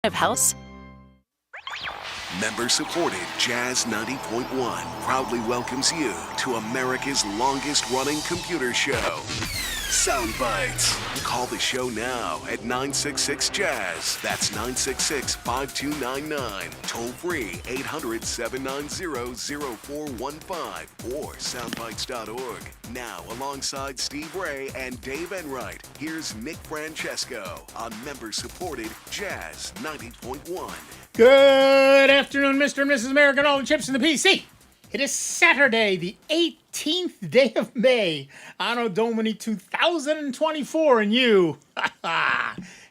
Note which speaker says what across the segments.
Speaker 1: of house?
Speaker 2: Member-supported Jazz 90.1 proudly welcomes you to America's longest-running computer show, Sound Bytes. Call the show now at 966-JAZZ. That's 966-5299. Toll-free 800-790-0415 or soundbytes.org. Now, alongside Steve Ray and Dave Enright, here's Nick Francesco on member-supported Jazz 90.1.
Speaker 3: Good afternoon, Mr. and Mrs. America, and all the chips in the PC. It is Saturday, the 18th day of May, Anno Domini 2024, and you,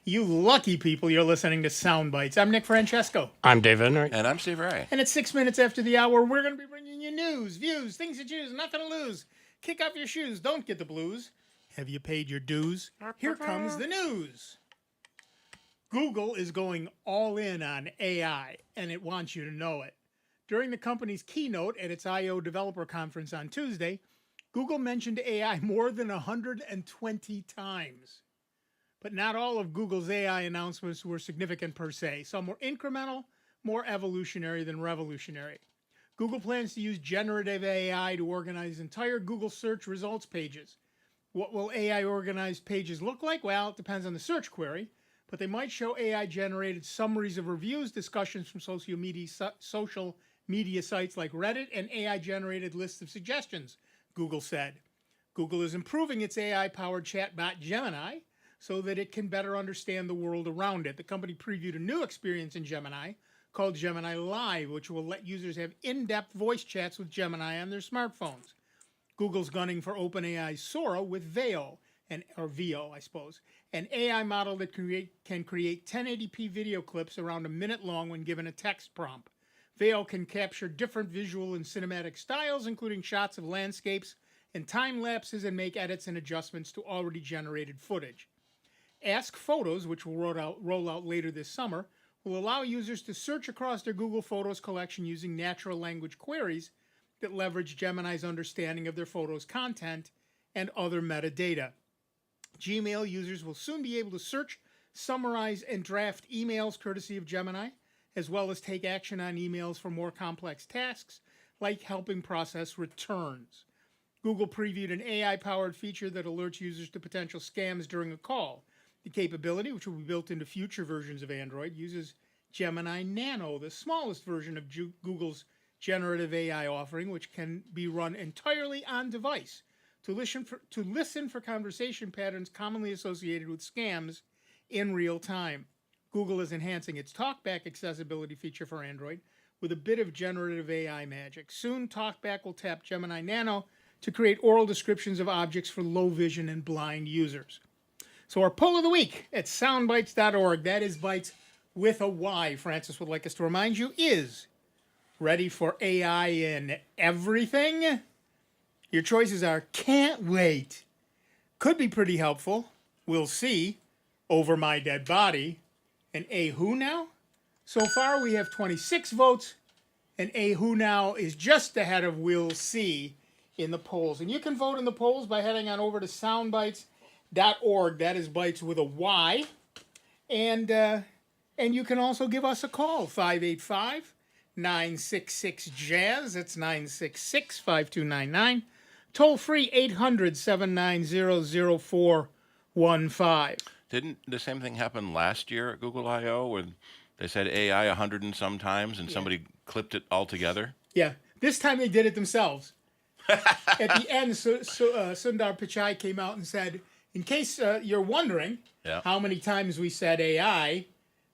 Speaker 3: you lucky people, you're listening to Sound Bytes. I'm Nick Francesco.
Speaker 4: I'm Dave Enright.
Speaker 5: And I'm Steve Ray.
Speaker 3: And at 6 minutes after the hour, we're going to be bringing you news, views, things to choose, nothing to lose. Kick off your shoes, don't get the blues. Have you paid your dues? Here comes the news. Google is going all in on AI, and it wants you to know it. During the company's keynote at its I/O Developer Conference on Tuesday, Google mentioned AI more than 120 times. But not all of Google's AI announcements were significant per se. Some were incremental, more evolutionary than revolutionary. Google plans to use generative AI to organize entire Google search results pages. What will AI organized pages look like? Well, it depends on the search query. But they might show AI-generated summaries of reviews, discussions from social media sites like Reddit, and AI-generated lists of suggestions, Google said. Google is improving its AI-powered chatbot Gemini so that it can better understand the world around it. The company previewed a new experience in Gemini called Gemini Live, which will let users have in-depth voice chats with Gemini on their smartphones. Google's gunning for OpenAI's Sora with Veo, or VO, I suppose, an AI model that can create 1080p video clips around a minute long when given a text prompt. Veo can capture different visual and cinematic styles, including shots of landscapes and time lapses, and make edits and adjustments to already generated footage. Ask Photos, which will roll out later this summer, will allow users to search across their Google Photos collection using natural language queries that leverage Gemini's understanding of their photos' content and other metadata. Gmail users will soon be able to search, summarize, and draft emails courtesy of Gemini, as well as take action on emails for more complex tasks, like helping process returns. Google previewed an AI-powered feature that alerts users to potential scams during a call. The capability, which will be built into future versions of Android, uses Gemini Nano, the smallest version of Google's generative AI offering, which can be run entirely on device. To listen for conversation patterns commonly associated with scams in real time. Google is enhancing its TalkBack accessibility feature for Android with a bit of generative AI magic. Soon, TalkBack will tap Gemini Nano to create oral descriptions of objects for low vision and blind users. So our poll of the week at soundbytes.org, that is Bytes with a Y, Francis would like us to remind you, is ready for AI in everything? Your choices are can't wait, could be pretty helpful, we'll see, over my dead body, and a who now? So far we have 26 votes, and a who now is just ahead of we'll see in the polls. And you can vote in the polls by heading on over to soundbytes.org, that is Bytes with a Y, and you can also give us a call, 585-966-JAZZ, that's 966-5299. Toll free 800-790-0415.
Speaker 5: Didn't the same thing happen last year at Google I/O where they said AI 100 and some times and somebody clipped it all together?
Speaker 3: Yeah, this time they did it themselves. At the end, Sundar Pichai came out and said, in case you're wondering how many times we said AI,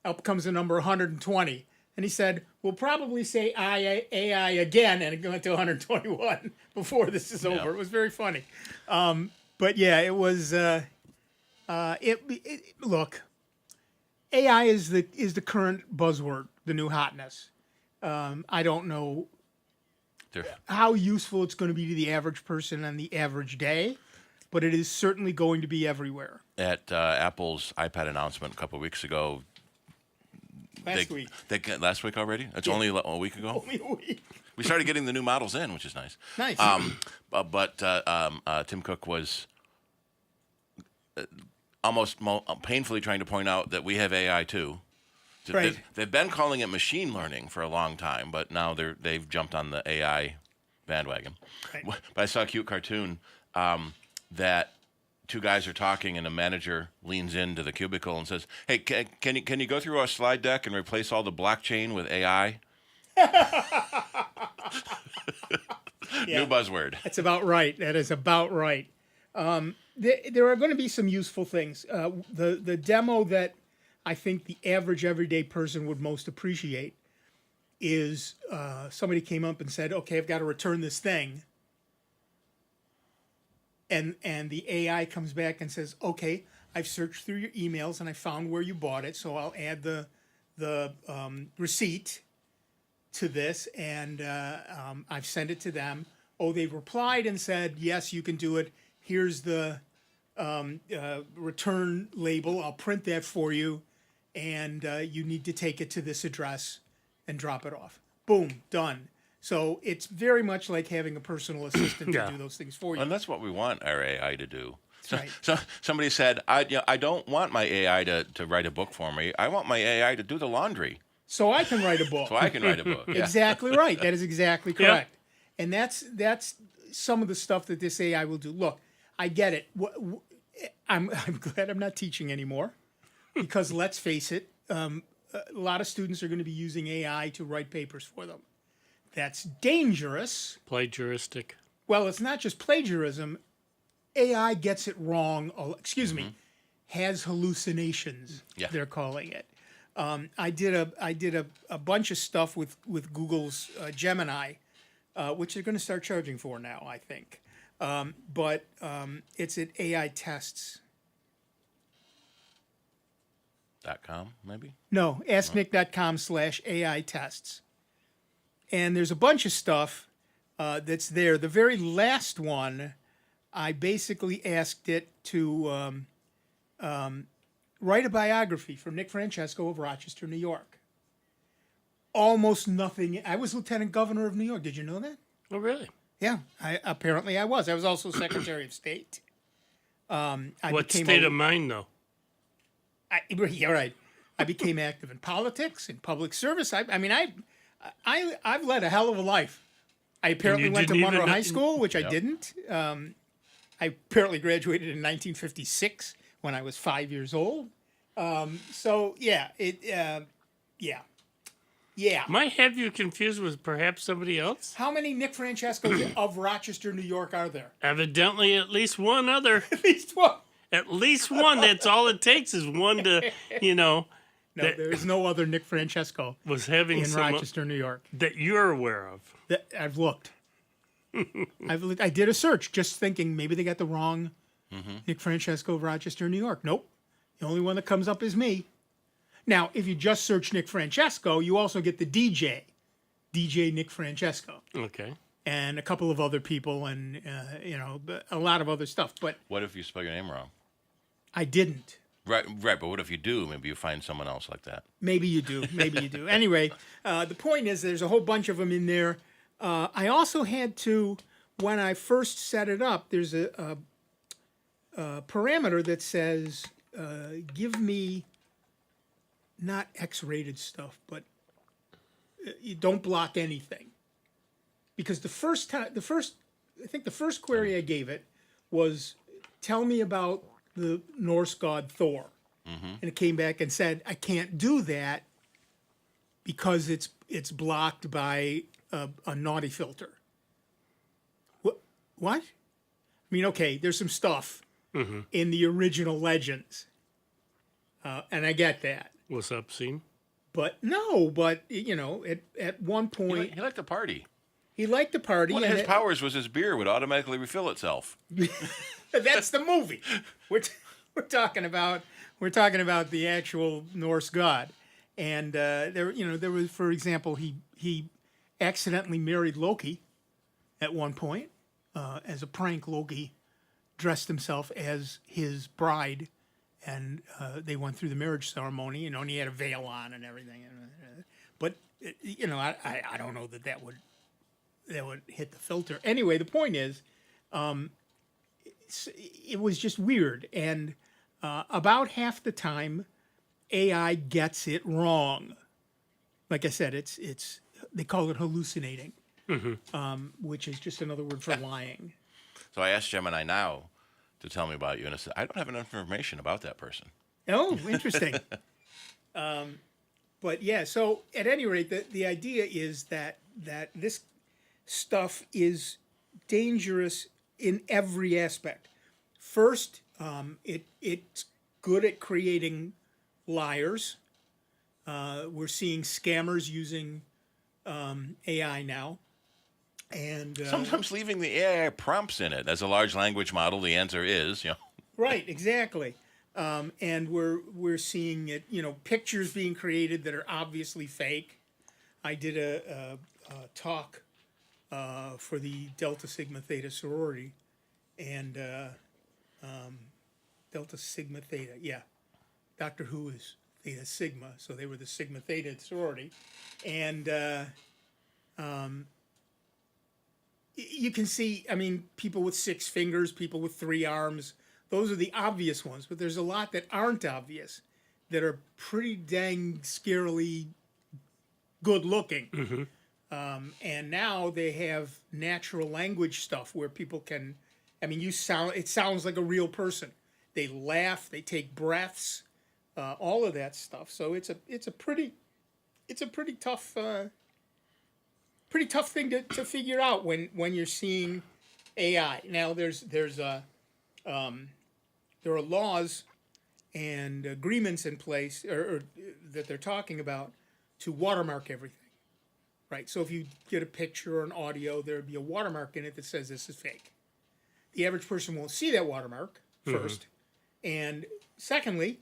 Speaker 3: up comes the number 120. And he said, we'll probably say AI again, and it went to 121 before this is over. It was very funny. But yeah, it was, look, AI is the current buzzword, the new hotness. I don't know how useful it's going to be to the average person on the average day, but it is certainly going to be everywhere.
Speaker 5: At Apple's iPad announcement a couple of weeks ago, Last week already? It's only a week ago?
Speaker 3: Only a week.
Speaker 5: We started getting the new models in, which is nice.
Speaker 3: Nice.
Speaker 5: But Tim Cook was almost painfully trying to point out that we have AI too,
Speaker 3: Right.
Speaker 5: They've been calling it machine learning for a long time, but now they've jumped on the AI bandwagon.
Speaker 3: Right.
Speaker 5: But I saw a cute cartoon that two guys are talking, and a manager leans into the cubicle and says, "Hey, can you go through our slide deck and replace all the blockchain with AI?" New buzzword.
Speaker 3: That's about right. That is about right. There are going to be some useful things. The demo that I think the average everyday person would most appreciate is somebody came up and said, "Okay, I've got to return this thing," and the AI comes back and says, "Okay, I've searched through your emails and I found where you bought it, so I'll add the receipt to this, and I've sent it to them. Oh, they've replied and said, yes, you can do it. Here's the return label. I'll print that for you, and you need to take it to this address and drop it off." Boom, done. So it's very much like having a personal assistant to do those things for you.
Speaker 5: And that's what we want our AI to do.
Speaker 3: Right.
Speaker 5: So somebody said, I don't want my AI to write a book for me. I want my AI to do the laundry.
Speaker 3: So I can write a book.
Speaker 5: So I can write a book. Yeah.
Speaker 3: Exactly right. That is exactly correct. And that's some of the stuff that this AI will do. Look, I get it. I'm glad I'm not teaching anymore, because let's face it, a lot of students are going to be using AI to write papers for them. That's dangerous.
Speaker 1: Plagiaristic.
Speaker 3: Well, it's not just plagiarism. AI gets it wrong. Excuse me, has hallucinations.
Speaker 5: Yeah.
Speaker 3: They're calling it. I did a bunch of stuff with Google's Gemini, which they're going to start charging for now, I think. But it's at AI tests.
Speaker 5: .com maybe?
Speaker 3: No, asknick.com/AI tests. And there's a bunch of stuff that's there. The very last one, I basically asked it to write a biography for Nick Francesco of Rochester, New York. Almost nothing. I was Lieutenant Governor of New York. Did you know that?
Speaker 1: Oh, really?
Speaker 3: Yeah, apparently I was. I was also Secretary of State.
Speaker 1: What state of mind, though?
Speaker 3: You're right. I became active in politics, in public service. I've led a hell of a life. I apparently went to Monroe High School, which I didn't. I apparently graduated in 1956 when I was 5 years old.
Speaker 1: Might have you confused with perhaps somebody else?
Speaker 3: How many Nick Francescos of Rochester, New York are there?
Speaker 1: Evidently, at least one other.
Speaker 3: At least one.
Speaker 1: At least one. That's all it takes is one to,
Speaker 3: No, there is no other Nick Francesco
Speaker 1: was having
Speaker 3: in Rochester, New York.
Speaker 1: That you're aware of.
Speaker 3: I've looked. I did a search just thinking maybe they got the wrong Nick Francesco of Rochester, New York. Nope. The only one that comes up is me. Now, if you just search Nick Francesco, you also get the DJ Nick Francesco.
Speaker 1: Okay.
Speaker 3: And a couple of other people and, a lot of other stuff. But
Speaker 5: What if you spell your name wrong?
Speaker 3: I didn't.
Speaker 5: Right. But what if you do? Maybe you find someone else like that.
Speaker 3: Maybe you do. Anyway, the point is there's a whole bunch of them in there. I also had to, when I first set it up, there's a parameter that says, give me not X-rated stuff, but you don't block anything. Because the first query I gave it was, tell me about the Norse god Thor. And it came back and said, I can't do that because it's blocked by a naughty filter. What? I mean, okay, there's some stuff in the original Legends. And I get that.
Speaker 1: Was obscene?
Speaker 3: But at one point...
Speaker 5: He liked the party.
Speaker 3: He liked the party.
Speaker 5: One of his powers was his beer would automatically refill itself.
Speaker 3: That's the movie. We're talking about the actual Norse god, and there was, for example, he accidentally married Loki at one point as a prank. Loki dressed himself as his bride, and they went through the marriage ceremony. And he had a veil on and everything. But I don't know that would hit the filter. Anyway, the point is, it was just weird. And about half the time, AI gets it wrong. Like I said, it's they call it hallucinating, which is just another word for lying.
Speaker 5: So I asked Gemini now to tell me about you, and I said, I don't have enough information about that person.
Speaker 3: Oh, interesting. But yeah, so at any rate, the idea is that this stuff is dangerous in every aspect. First, it's good at creating liars. We're seeing scammers using AI now. And
Speaker 5: Sometimes leaving the AI prompts in it. As a large language model, the answer is,
Speaker 3: right, exactly. And we're seeing it, pictures being created that are obviously fake. I did a talk for the Delta Sigma Theta sorority, and Delta Sigma Theta, yeah. Doctor Who is Theta Sigma, so they were the Sigma Theta sorority, and you can see, people with 6 fingers, people with 3 arms. Those are the obvious ones, but there's a lot that aren't obvious that are pretty dang scarily good looking. And now they have natural language stuff where people can, it sounds like a real person. They laugh, they take breaths, all of that stuff. So it's a pretty tough thing to figure out when you're seeing AI. Now there are laws and agreements in place or that they're talking about to watermark everything, right? So if you get a picture or an audio, there'd be a watermark in it that says this is fake. The average person won't see that watermark first, and secondly,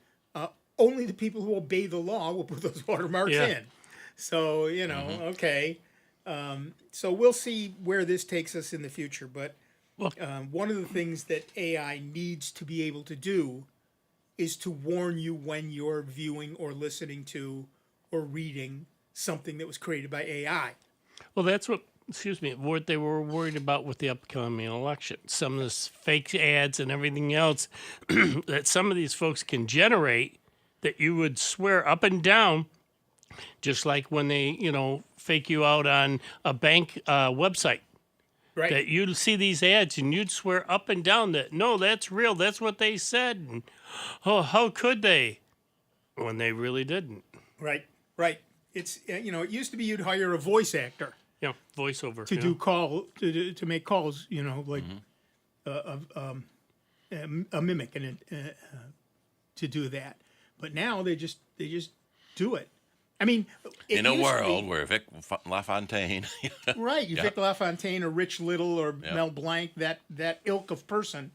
Speaker 3: only the people who obey the law will put those watermarks in. So okay. So we'll see where this takes us in the future, but one of the things that AI needs to be able to do is to warn you when you're viewing or listening to or reading something that was created by AI.
Speaker 1: Well, that's what they were worried about with the upcoming election. Some of this fake ads and everything else that some of these folks can generate that you would swear up and down, just like when they, fake you out on a bank website.
Speaker 3: Right.
Speaker 1: That you'd see these ads and you'd swear up and down that, no, that's real. That's what they said. And, oh, how could they? When they really didn't.
Speaker 3: Right. It's, it used to be you'd hire a voice actor.
Speaker 1: Yeah, voiceover.
Speaker 3: To make calls, like a mimic and to do that. But now they just do it.
Speaker 5: In a world where Vic LaFontaine,
Speaker 3: right? Vic LaFontaine or Rich Little or Mel Blanc, that ilk of person,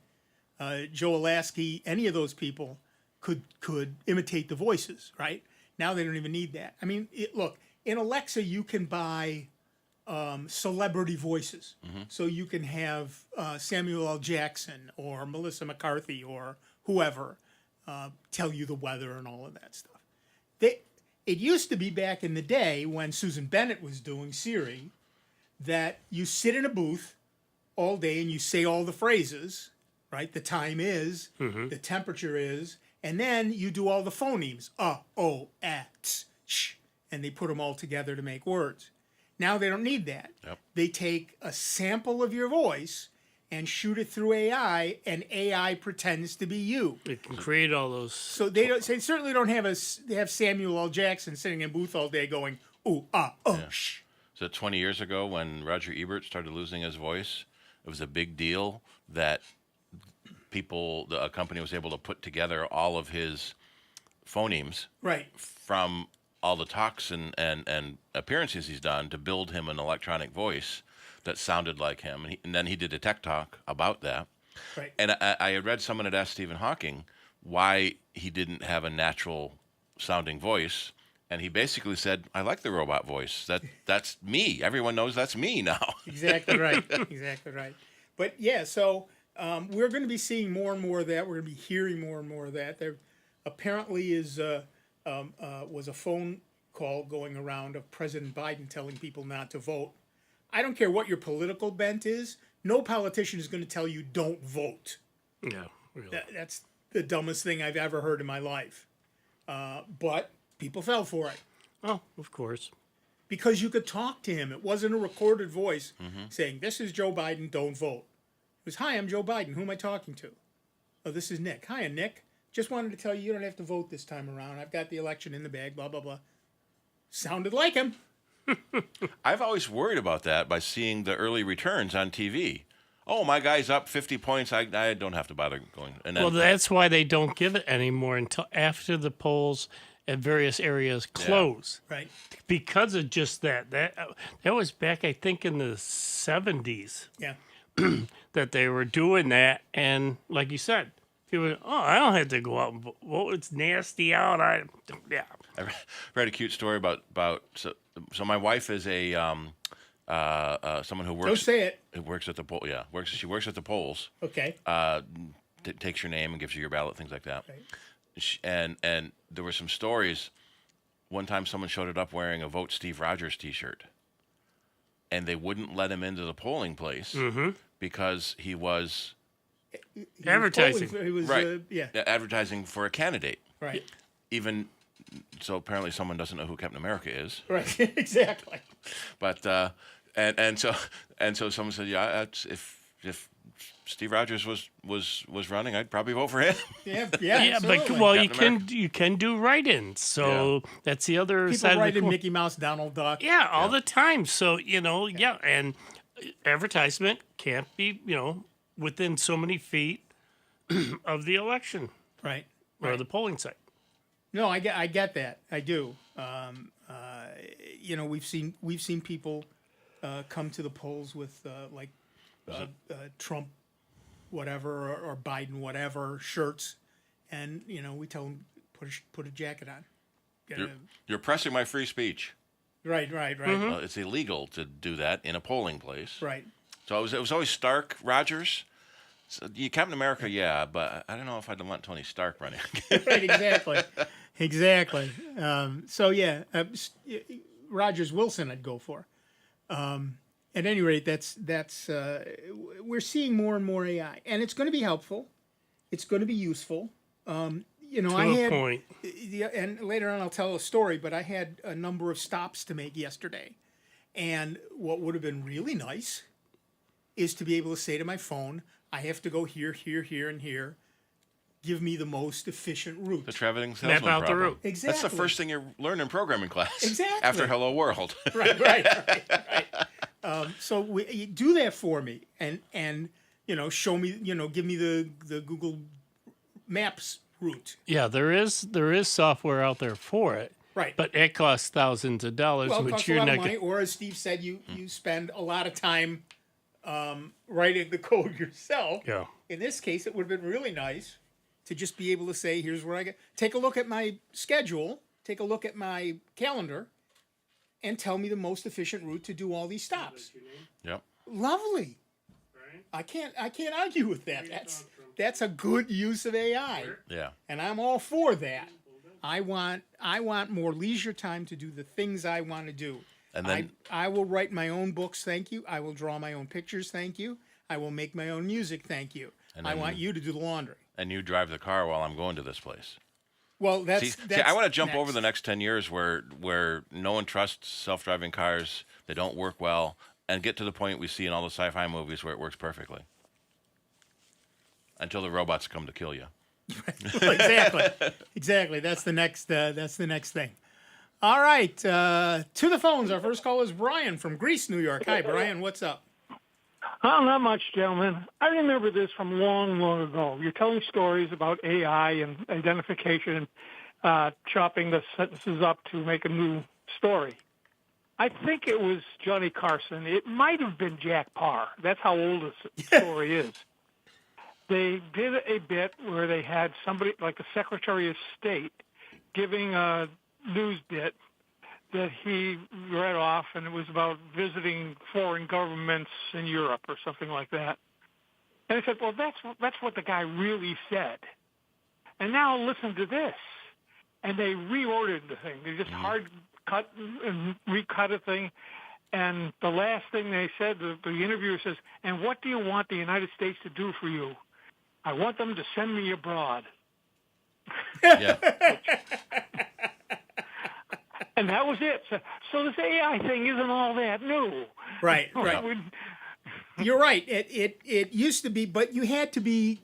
Speaker 3: Joe Alasky, any of those people could imitate the voices, right? Now they don't even need that. Look, in Alexa you can buy celebrity voices, so you can have Samuel L. Jackson or Melissa McCarthy or whoever tell you the weather and all of that stuff. It used to be back in the day when Susan Bennett was doing Siri that you sit in a booth all day and you say all the phrases, right? The time is, the temperature is, and then you do all the phonemes, sh, and they put them all together to make words. Now they don't need that.
Speaker 5: Yep.
Speaker 3: They take a sample of your voice and shoot it through AI, and AI pretends to be you.
Speaker 1: It can create all those.
Speaker 3: So they certainly don't have Samuel L. Jackson sitting in a booth all day going, shh.
Speaker 5: So 20 years ago when Roger Ebert started losing his voice, it was a big deal that a company was able to put together all of his phonemes from all the talks and appearances he's done to build him an electronic voice that sounded like him. And then he did a tech talk about that.
Speaker 3: Right.
Speaker 5: And I had read someone had asked Stephen Hawking why he didn't have a natural sounding voice. And he basically said, I like the robot voice. That's me. Everyone knows that's me now.
Speaker 3: Exactly right. Exactly right. But yeah, so we're going to be seeing more and more of that. We're going to be hearing more and more of that. There apparently was a phone call going around of President Biden telling people not to vote. I don't care what your political bent is. No politician is going to tell you don't vote.
Speaker 1: Yeah, really.
Speaker 3: That's the dumbest thing I've ever heard in my life. But people fell for it
Speaker 1: Oh, of course.
Speaker 3: because you could talk to him. It wasn't a recorded voice saying, "This is Joe Biden, don't vote." It was, "Hi, I'm Joe Biden. Who am I talking to?" "Oh, this is Nick. Hi, Nick. Just wanted to tell you don't have to vote this time around. I've got the election in the bag, blah, blah, blah." Sounded like him.
Speaker 5: I've always worried about that by seeing the early returns on TV. Oh, my guy's up 50 points. I don't have to bother going. And then,
Speaker 1: Well, that's why they don't give it anymore until after the polls at various areas close.
Speaker 3: Right.
Speaker 1: Because of just that. That was back, I think, in the 70s
Speaker 3: Yeah.
Speaker 1: that they were doing that. And like you said, people were, "Oh, I don't have to go out and vote. Well, it's nasty out." Yeah.
Speaker 5: I read a cute story about so my wife is a someone who works.
Speaker 3: Don't say it.
Speaker 5: Who works at the poll? Yeah, she works at the polls.
Speaker 3: Okay.
Speaker 5: Takes your name and gives you your ballot, things like that.
Speaker 3: Right.
Speaker 5: And there were some stories. One time, someone showed up wearing a "Vote Steve Rogers" T-shirt, and they wouldn't let him into the polling place because he was
Speaker 1: Advertising.
Speaker 3: He was,
Speaker 5: right.
Speaker 3: Yeah.
Speaker 5: Advertising for a candidate.
Speaker 3: Right.
Speaker 5: Even so, apparently, someone doesn't know who Captain America is.
Speaker 3: Right. Exactly.
Speaker 5: But and so someone said, "Yeah, if Steve Rogers was running, I'd probably vote for him."
Speaker 3: Yeah.
Speaker 1: Yeah, but
Speaker 3: absolutely.
Speaker 1: well,
Speaker 5: Captain
Speaker 1: you can do write-ins, so that's the other
Speaker 3: People
Speaker 1: side of the
Speaker 3: write in
Speaker 1: coin.
Speaker 3: Mickey Mouse, Donald Duck.
Speaker 1: Yeah, all the time. So and advertisement can't be within so many feet of the election
Speaker 3: Right.
Speaker 1: or the polling site.
Speaker 3: No, I get that. I do. We've seen people come to the polls with Trump, whatever, or Biden, whatever shirts, and we tell them put a jacket on.
Speaker 5: You're pressing my free speech.
Speaker 3: Right.
Speaker 5: It's illegal to do that in a polling place.
Speaker 3: Right.
Speaker 5: So it was always Stark Rogers. So Captain America, yeah, but I don't know if I'd want Tony Stark running.
Speaker 3: Right. Exactly. Rogers Wilson I'd go for. At any rate, that's we're seeing more and more AI, and it's going to be helpful. It's going to be useful.
Speaker 1: To a point.
Speaker 3: And later on I'll tell a story, but I had a number of stops to make yesterday. And what would have been really nice is to be able to say to my phone, I have to go here, here, here, and here. Give me the most efficient route.
Speaker 5: The traveling salesman
Speaker 1: Map out the
Speaker 5: problem.
Speaker 1: route.
Speaker 3: Exactly.
Speaker 5: That's the first thing you learn in programming class.
Speaker 3: Exactly.
Speaker 5: After Hello World.
Speaker 3: Right. So you do that for me, and show me, give me the Google Maps route.
Speaker 1: Yeah, there is software out there for it.
Speaker 3: Right.
Speaker 1: But it costs thousands of dollars,
Speaker 3: Well, it
Speaker 1: which
Speaker 3: costs a
Speaker 1: you're
Speaker 3: lot
Speaker 1: not
Speaker 3: of money, or as Steve said, you spend a lot of time writing the code yourself.
Speaker 1: Yeah.
Speaker 3: In this case, it would have been really nice to just be able to say, here's where I get. Take a look at my schedule, take a look at my calendar, and tell me the most efficient route to do all these stops.
Speaker 5: Yep.
Speaker 3: Lovely. I can't argue with that. That's a good use of AI.
Speaker 5: Yeah.
Speaker 3: And I'm all for that. I want more leisure time to do the things I want to do.
Speaker 5: And then
Speaker 3: I will write my own books, thank you. I will draw my own pictures, thank you. I will make my own music, thank you.
Speaker 5: And
Speaker 3: I
Speaker 5: then-
Speaker 3: want you to do the laundry.
Speaker 5: and you drive the car while I'm going to this place.
Speaker 3: Well, that's
Speaker 5: I want to jump
Speaker 3: next.
Speaker 5: over the next 10 years where no one trusts self-driving cars, they don't work well, and get to the point we see in all the sci-fi movies where it works perfectly. Until the robots come to kill you.
Speaker 3: Exactly. That's the next thing. All right, to the phones. Our first call is Brian from Greece, New York. Hi, Brian. What's up?
Speaker 4: Oh, not much, gentlemen. I remember this from long, long ago. You're telling stories about AI and identification, chopping the sentences up to make a new story. I think it was Johnny Carson. It might have been Jack Parr. That's how old this story is. They did a bit where they had somebody like a Secretary of State giving a news bit that he read off, and it was about visiting foreign governments in Europe or something like that. And I said, well, that's what the guy really said. And now listen to this. And they reordered the thing. They just hard cut and recut a thing. And the last thing they said, the interviewer says, and what do you want the United States to do for you? I want them to send me abroad.
Speaker 5: Yeah.
Speaker 4: And that was it. So this AI thing isn't all that new.
Speaker 3: Right. You're right. It used to be, but you had to be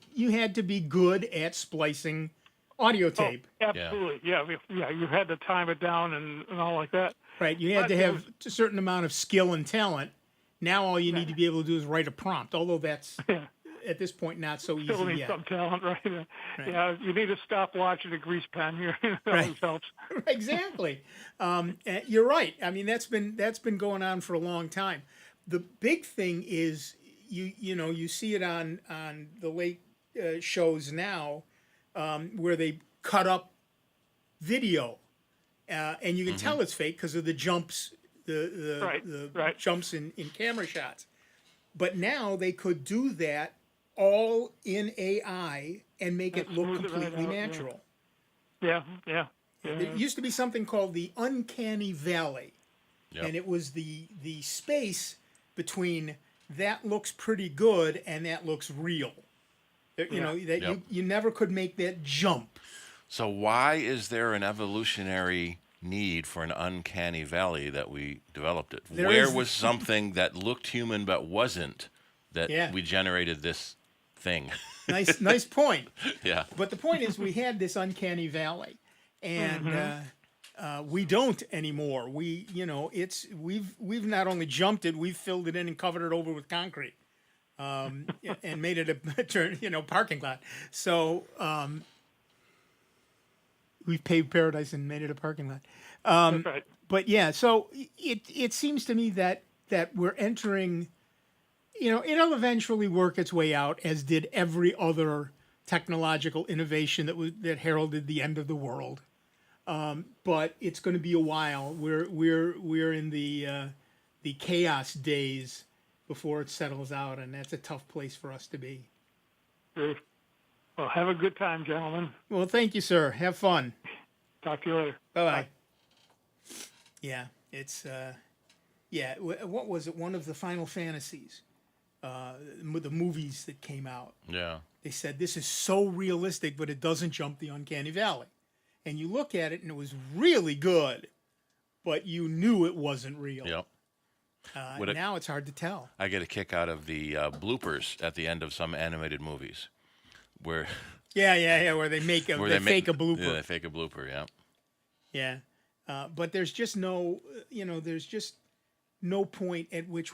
Speaker 3: good at splicing audio tape.
Speaker 4: Oh, absolutely. Yeah. You had to time it down and all like that.
Speaker 3: Right. You had to have a certain amount of skill and talent. Now all you need to be able to do is write a prompt, although that's at this point not so easy
Speaker 4: Still need
Speaker 3: yet.
Speaker 4: some talent, right? Yeah, you need a stopwatch and a grease pen here. That always helps.
Speaker 3: Exactly. You're right. I mean, that's been going on for a long time. The big thing is you see it on the late shows now, where they cut up video, and you can tell it's fake because of the jumps, the jumps in camera shots. But now they could do that all in AI and make it look completely natural.
Speaker 4: Yeah.
Speaker 3: There used to be something called the uncanny valley, and it was the space between that looks pretty good and that looks real. You never could make that jump.
Speaker 5: So why is there an evolutionary need for an uncanny valley that we developed it? Where was something that looked human but wasn't that we generated this thing?
Speaker 3: Nice point.
Speaker 5: Yeah.
Speaker 3: But the point is, we had this uncanny valley, and we don't anymore. We've not only jumped it, we've filled it in and covered it over with concrete, and made it a parking lot. So we've paved paradise and made it a parking lot.
Speaker 4: That's right.
Speaker 3: But yeah, so it seems to me that we're entering. It'll eventually work its way out, as did every other technological innovation that heralded the end of the world. But it's going to be a while. We're in the chaos days before it settles out, and that's a tough place for us to be.
Speaker 4: Great. Well, have a good time, gentlemen.
Speaker 3: Well, thank you, sir. Have fun.
Speaker 4: Talk to you later.
Speaker 3: Bye-bye. Yeah, it's what was it? One of the Final Fantasies, the movies that came out.
Speaker 5: Yeah.
Speaker 3: They said this is so realistic, but it doesn't jump the uncanny valley. And you look at it, and it was really good, but you knew it wasn't real.
Speaker 5: Yep.
Speaker 3: Now it's hard to tell.
Speaker 5: I get a kick out of the bloopers at the end of some animated movies, where
Speaker 3: where they make fake a blooper.
Speaker 5: Yeah, they fake a blooper. Yeah.
Speaker 3: Yeah, but there's just no point at which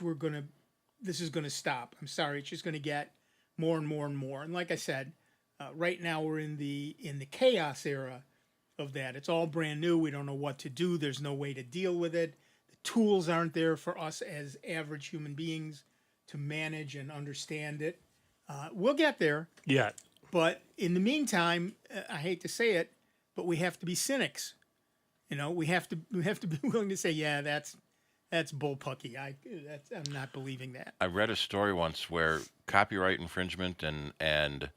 Speaker 3: this is gonna stop. I'm sorry, it's just gonna get more and more and more. And like I said, right now we're in the chaos era of that. It's all brand new. We don't know what to do. There's no way to deal with it. The tools aren't there for us as average human beings to manage and understand it. We'll get there.
Speaker 1: Yeah.
Speaker 3: But in the meantime, I hate to say it, but we have to be cynics. We have to be willing to say, yeah, that's bullpucky. I'm not believing that.
Speaker 5: I read a story once where copyright infringement and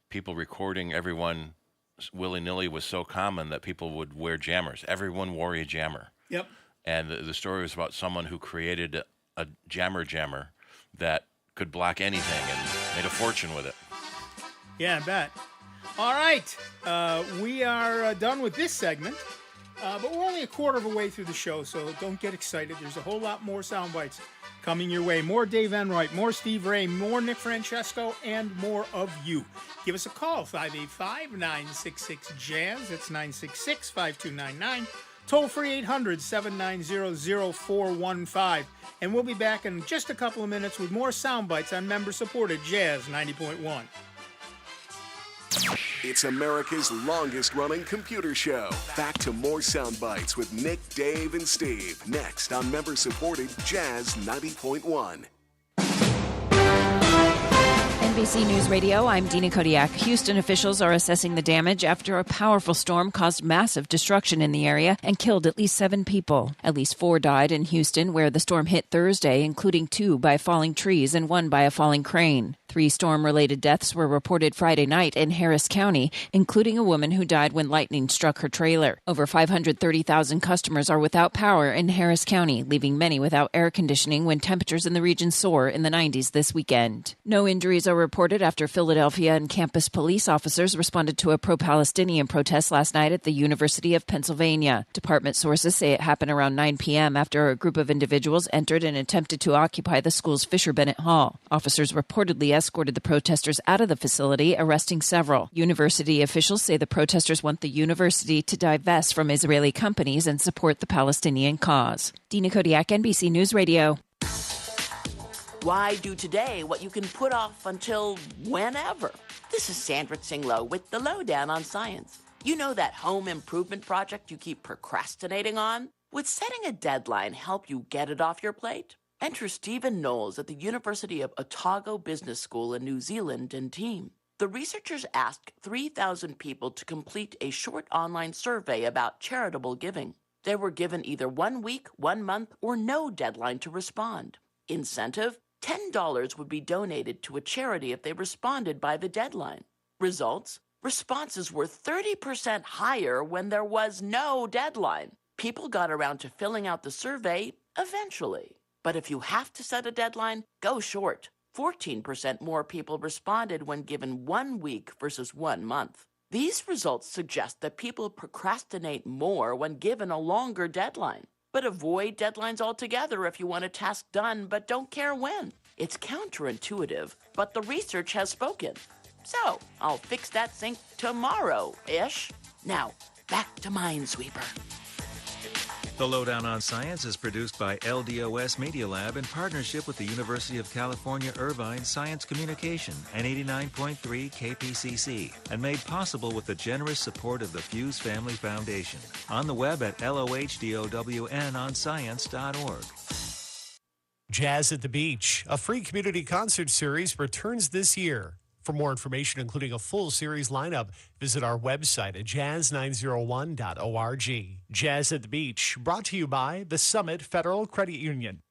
Speaker 5: people recording everyone willy-nilly was so common that people would wear jammers. Everyone wore a jammer.
Speaker 3: Yep.
Speaker 5: And the story was about someone who created a jammer that could block anything and made a fortune with it.
Speaker 3: Yeah, I bet. All right. We are done with this segment, but we're only a quarter of a way through the show, so don't get excited. There's a whole lot more sound bites coming your way. More Dave Enright, more Steve Ray, more Nick Francesco, and more of you. Give us a call, 585-966-JAZZ. That's 966-5299. Toll free 800-790-0415. And we'll be back in just a couple of minutes with more sound bites on member-supported Jazz 90.1.
Speaker 2: It's America's longest-running computer show. Back to more sound bites with Nick, Dave, and Steve. Next on member-supported Jazz 90.1.
Speaker 6: NBC News Radio, I'm Dina Kodiak. Houston officials are assessing the damage after a powerful storm caused massive destruction in the area and killed at least 7 people. At least 4 died in Houston, where the storm hit Thursday, including 2 by falling trees and 1 by a falling crane. 3 storm-related deaths were reported Friday night in Harris County, including a woman who died when lightning struck her trailer. Over 530,000 customers are without power in Harris County, leaving many without air conditioning when temperatures in the region soar in the 90s this weekend. No injuries are reported after Philadelphia and campus police officers responded to a pro-Palestinian protest last night at the University of Pennsylvania. Department sources say it happened around 9 p.m. after a group of individuals entered and attempted to occupy the school's Fisher Bennett Hall. Officers reportedly escorted the protesters out of the facility, arresting several. University officials say the protesters want the university to divest from Israeli companies and support the Palestinian cause. Dina Kodiak, NBC News Radio.
Speaker 7: Why do today what you can put off until whenever? This is Sandra Tsinglow with the Lowdown on Science. You know that home improvement project you keep procrastinating on? Would setting a deadline help you get it off your plate? Enter Stephen Knowles at the University of Otago Business School in New Zealand and team. The researchers asked 3,000 people to complete a short online survey about charitable giving. They were given either 1 week, 1 month, or no deadline to respond. Incentive: $10 would be donated to a charity if they responded by the deadline. Results: responses were 30% higher when there was no deadline. People got around to filling out the survey eventually. But if you have to set a deadline, go short. 14% more people responded when given 1 week versus 1 month. These results suggest that people procrastinate more when given a longer deadline. But avoid deadlines altogether if you want a task done but don't care when. It's counterintuitive, but the research has spoken. So, I'll fix that sink tomorrow-ish. Now, back to Minesweeper.
Speaker 8: The Lowdown on Science is produced by LDOS Media Lab in partnership with the University of California, Irvine Science Communication and 89.3 KPCC, and made possible with the generous support of the Fuse Family Foundation. On the web at LOHDOWNonscience.org.
Speaker 9: Jazz at the Beach, a free community concert series, returns this year. For more information, including a full series lineup, visit our website at jazz901.org. Jazz at the Beach, brought to you by the Summit Federal Credit Union.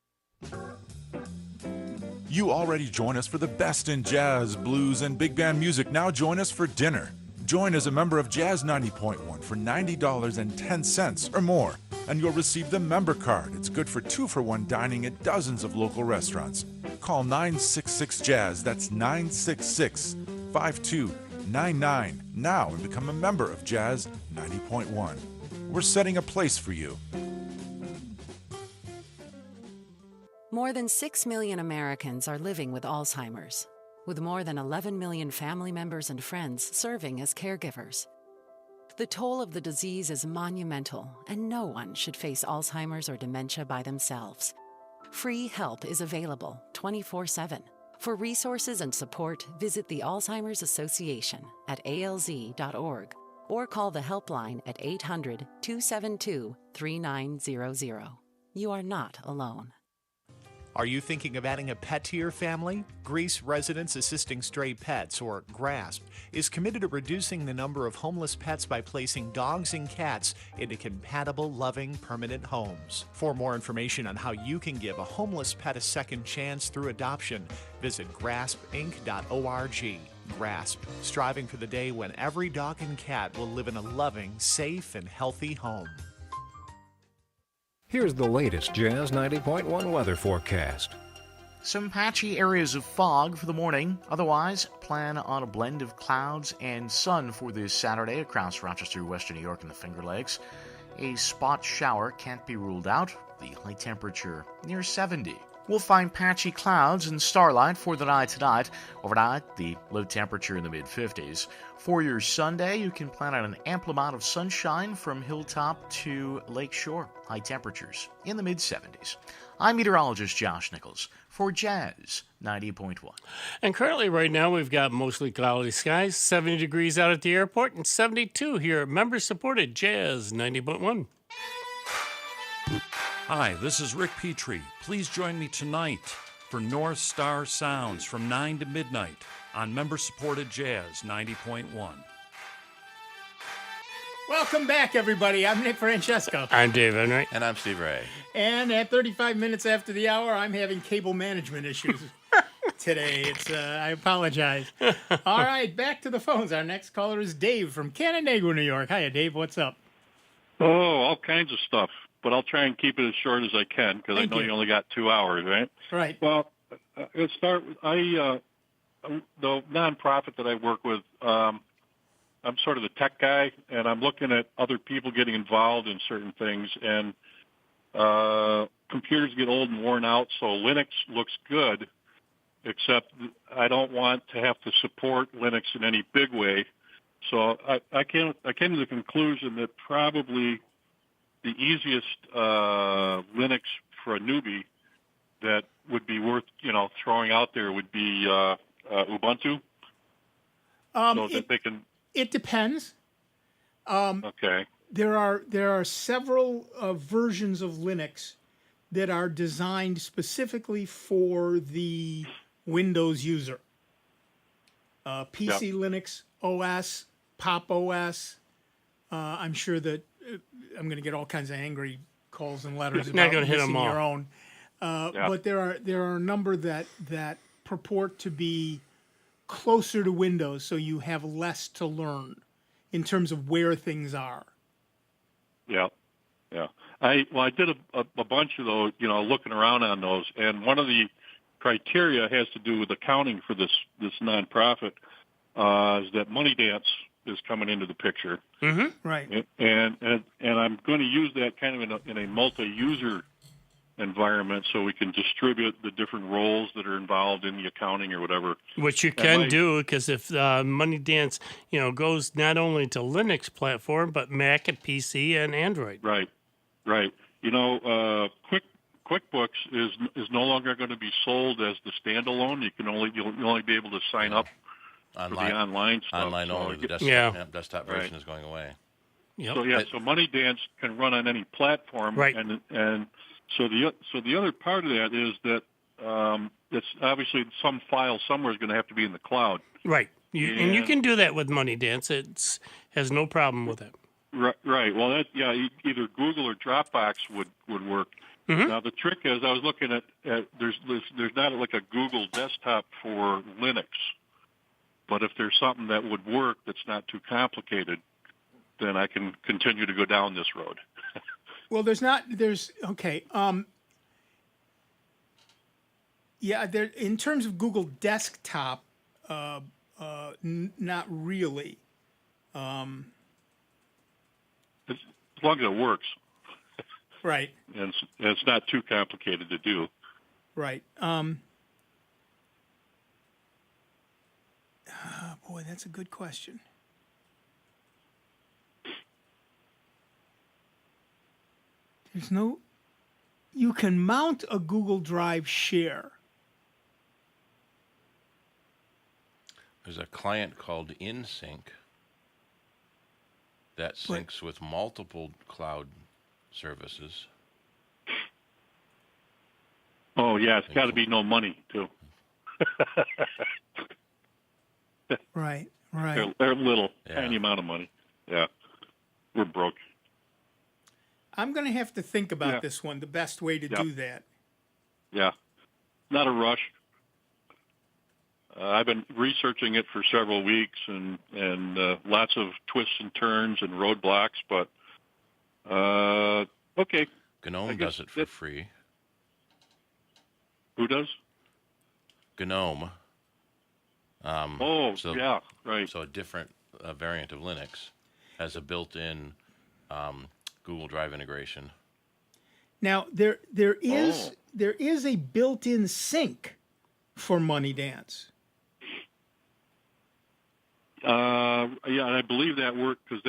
Speaker 10: You already join us for the best in jazz, blues, and big band music. Now join us for dinner. Join as a member of Jazz 90.1 for $90.10 or more, and you'll receive the member card. It's good for 2-for-1 dining at dozens of local restaurants. Call 966-JAZZ, that's 966-5299 now and become a member of Jazz 90.1. We're setting a place for you.
Speaker 11: More than 6 million Americans are living with Alzheimer's, with more than 11 million family members and friends serving as caregivers. The toll of the disease is monumental, and no one should face Alzheimer's or dementia by themselves. Free help is available 24/7. For resources and support, visit the Alzheimer's Association at alz.org or call the helpline at 800-272-3900. You are not alone.
Speaker 9: Are you thinking of adding a pet to your family? Greece Residents Assisting Stray Pets, or GRASP, is committed to reducing the number of homeless pets by placing dogs and cats into compatible, loving, permanent homes. For more information on how you can give a homeless pet a second chance through adoption, visit graspinc.org. GRASP, striving for the day when every dog and cat will live in a loving, safe, and healthy home.
Speaker 12: Here's the latest Jazz 90.1 weather forecast.
Speaker 13: Some patchy areas of fog for the morning. Otherwise, plan on a blend of clouds and sun for this Saturday across Rochester, Western New York, and the Finger Lakes. A spot shower can't be ruled out. The high temperature near 70. We'll find patchy clouds and starlight for the night tonight. Overnight, the low temperature in the mid-50s. For your Sunday, you can plan on an ample amount of sunshine from hilltop to lakeshore. High temperatures in the mid-70s. I'm meteorologist Josh Nichols for Jazz 90.1.
Speaker 1: And currently right now we've got mostly cloudy skies, 70 degrees out at the airport, and 72 here at member-supported Jazz 90.1.
Speaker 14: Hi, this is Rick Petrie. Please join me tonight for North Star Sounds from 9 to midnight on member-supported Jazz 90.1.
Speaker 3: Welcome back, everybody. I'm Nick Francesco.
Speaker 1: I'm Dave Enright.
Speaker 5: And I'm Steve Ray.
Speaker 3: And at 35 minutes after the hour, I'm having cable management issues today. I apologize. All right, back to the phones. Our next caller is Dave from Canandaigua, New York. Hiya, Dave. What's up?
Speaker 15: Oh, all kinds of stuff. But I'll try and keep it as short as I can because I know you only got 2 hours, right?
Speaker 3: Right.
Speaker 15: Well, let's start. I the nonprofit that I work with, I'm sort of the tech guy, and I'm looking at other people getting involved in certain things, and computers get old and worn out, so Linux looks good, except I don't want to have to support Linux in any big way. So I came to the conclusion that probably the easiest Linux for a newbie that would be worth throwing out there would be Ubuntu. So that they can.
Speaker 3: It depends.
Speaker 15: Okay.
Speaker 3: There are several versions of Linux that are designed specifically for the Windows user. PC Linux OS, Pop OS. I'm sure that I'm going to get all kinds of angry calls and letters
Speaker 1: Not
Speaker 3: about
Speaker 1: gonna hit 'em
Speaker 3: using
Speaker 1: all.
Speaker 3: your own. But there are a number that purport to be closer to Windows, so you have less to learn in terms of where things are.
Speaker 15: Yeah. I did a bunch of those, looking around on those, and one of the criteria has to do with accounting for this nonprofit. Is that MoneyDance is coming into the picture,
Speaker 3: right?
Speaker 15: And I'm going to use that kind of in a multi-user environment, so we can distribute the different roles that are involved in the accounting or whatever.
Speaker 1: Which you can do, because if MoneyDance, goes not only to Linux platform but Mac and PC and Android.
Speaker 15: Right. QuickBooks is no longer going to be sold as the standalone. You'll only be able to sign up for the online stuff.
Speaker 5: Online
Speaker 15: so
Speaker 5: only. The desktop version is going away.
Speaker 15: Yep. So MoneyDance can run on any platform.
Speaker 1: Right.
Speaker 15: And so the other part of that is that it's obviously some file somewhere is going to have to be in the cloud.
Speaker 1: Right. And you can do that with MoneyDance. It has no problem with it.
Speaker 15: Right. Well, either Google or Dropbox would work.
Speaker 1: Mm-hmm.
Speaker 15: Now the trick is, I was looking at there's not like a Google desktop for Linux, but if there's something that would work that's not too complicated, then I can continue to go down this road.
Speaker 3: Well, okay. There in terms of Google Desktop, not really.
Speaker 15: As long as it works.
Speaker 3: Right.
Speaker 15: And it's not too complicated to do.
Speaker 3: Right. Boy, that's a good question. You can mount a Google Drive share.
Speaker 5: There's a client called InSync that syncs with multiple cloud services.
Speaker 15: Oh, yeah, it's got to be no money, too.
Speaker 3: Right.
Speaker 15: They're little, tiny amount of money. Yeah, we're broke.
Speaker 3: I'm going to have to think about this one, the best way to do that.
Speaker 15: Yeah, not a rush. I've been researching it for several weeks and lots of twists and turns and roadblocks, but okay.
Speaker 5: GNOME does it for free.
Speaker 15: Who does?
Speaker 5: GNOME.
Speaker 15: Right.
Speaker 5: So a different variant of Linux has a built-in Google Drive integration.
Speaker 3: Now there is a built-in sync for MoneyDance.
Speaker 15: I believe that worked because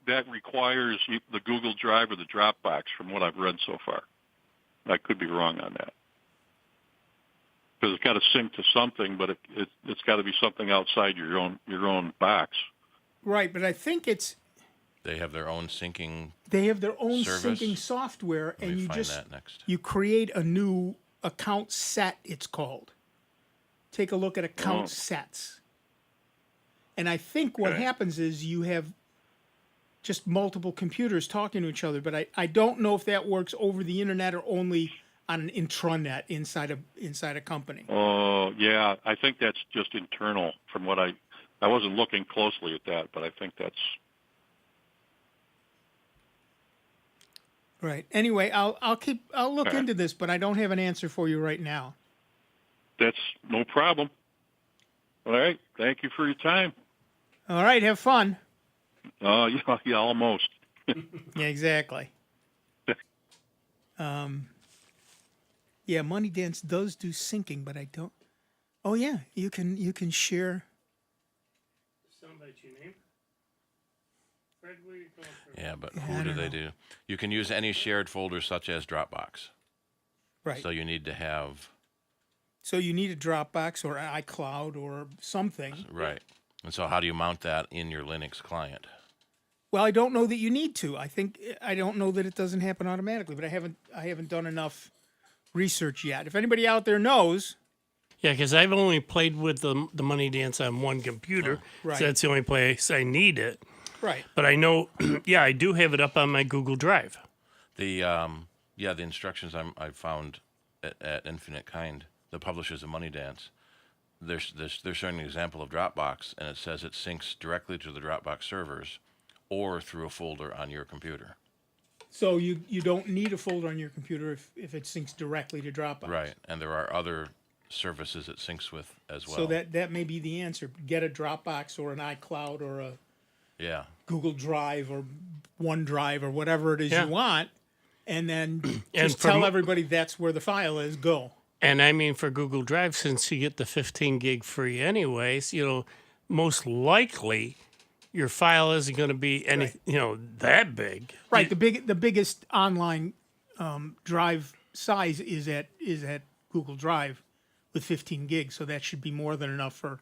Speaker 15: that requires the Google Drive or the Dropbox, from what I've read so far. I could be wrong on that, because it's got to sync to something, but it's got to be something outside your own box.
Speaker 3: Right, but I think
Speaker 5: they have their own syncing.
Speaker 3: They have their own
Speaker 5: service.
Speaker 3: syncing software,
Speaker 5: Let
Speaker 3: and
Speaker 5: me
Speaker 3: you
Speaker 5: find
Speaker 3: just
Speaker 5: that next.
Speaker 3: you create a new account set. It's called. Take a look at account sets, and I think what happens is you have just multiple computers talking to each other. But I don't know if that works over the internet or only on an intranet inside a company.
Speaker 15: Oh, yeah. I think that's just internal from what I wasn't looking closely at that, but I think that's...
Speaker 3: Right. Anyway, I'll look into this, but I don't have an answer for you right now.
Speaker 15: That's no problem. All right. Thank you for your time.
Speaker 3: All right, have fun.
Speaker 15: Yeah, almost.
Speaker 3: Yeah, exactly. Yeah, Money Dance does do syncing, but I don't. Oh yeah, you can share.
Speaker 1: Somebody your name? Fred, where are you going from?
Speaker 5: Yeah, but
Speaker 3: I
Speaker 5: who do
Speaker 3: don't
Speaker 5: they
Speaker 3: know.
Speaker 5: do? You can use any shared folder such as Dropbox.
Speaker 3: Right.
Speaker 5: So you need to have
Speaker 3: So you need a Dropbox or iCloud or something.
Speaker 5: right. And so how do you mount that in your Linux client?
Speaker 3: Well, I don't know that you need to. I don't know that it doesn't happen automatically, but I haven't done enough research yet. If anybody out there knows,
Speaker 1: Yeah, because I've only played with the Money Dance on one computer.
Speaker 3: Right.
Speaker 1: So that's the only place I need it.
Speaker 3: right?
Speaker 1: But I know, yeah, I do have it up on my Google Drive.
Speaker 5: The the instructions I found at Infinite Kind, the publishers of Money Dance, they're showing an example of Dropbox, and it says it syncs directly to the Dropbox servers or through a folder on your computer.
Speaker 3: So you don't need a folder on your computer if it syncs directly to Dropbox.
Speaker 5: Right, and there are other services it syncs with as well.
Speaker 3: So that may be the answer. Get a Dropbox or an iCloud or a
Speaker 5: yeah.
Speaker 3: Google Drive or OneDrive or whatever it is
Speaker 1: Yeah.
Speaker 3: you want, and then
Speaker 1: And
Speaker 3: just tell
Speaker 1: from-
Speaker 3: everybody that's where the file is. Go.
Speaker 1: And I mean, for Google Drive, since you get the 15 gig free anyways, most likely your file isn't going to be that big.
Speaker 3: Right. The biggest online drive size is at Google Drive with 15 gigs, so that should be more than enough for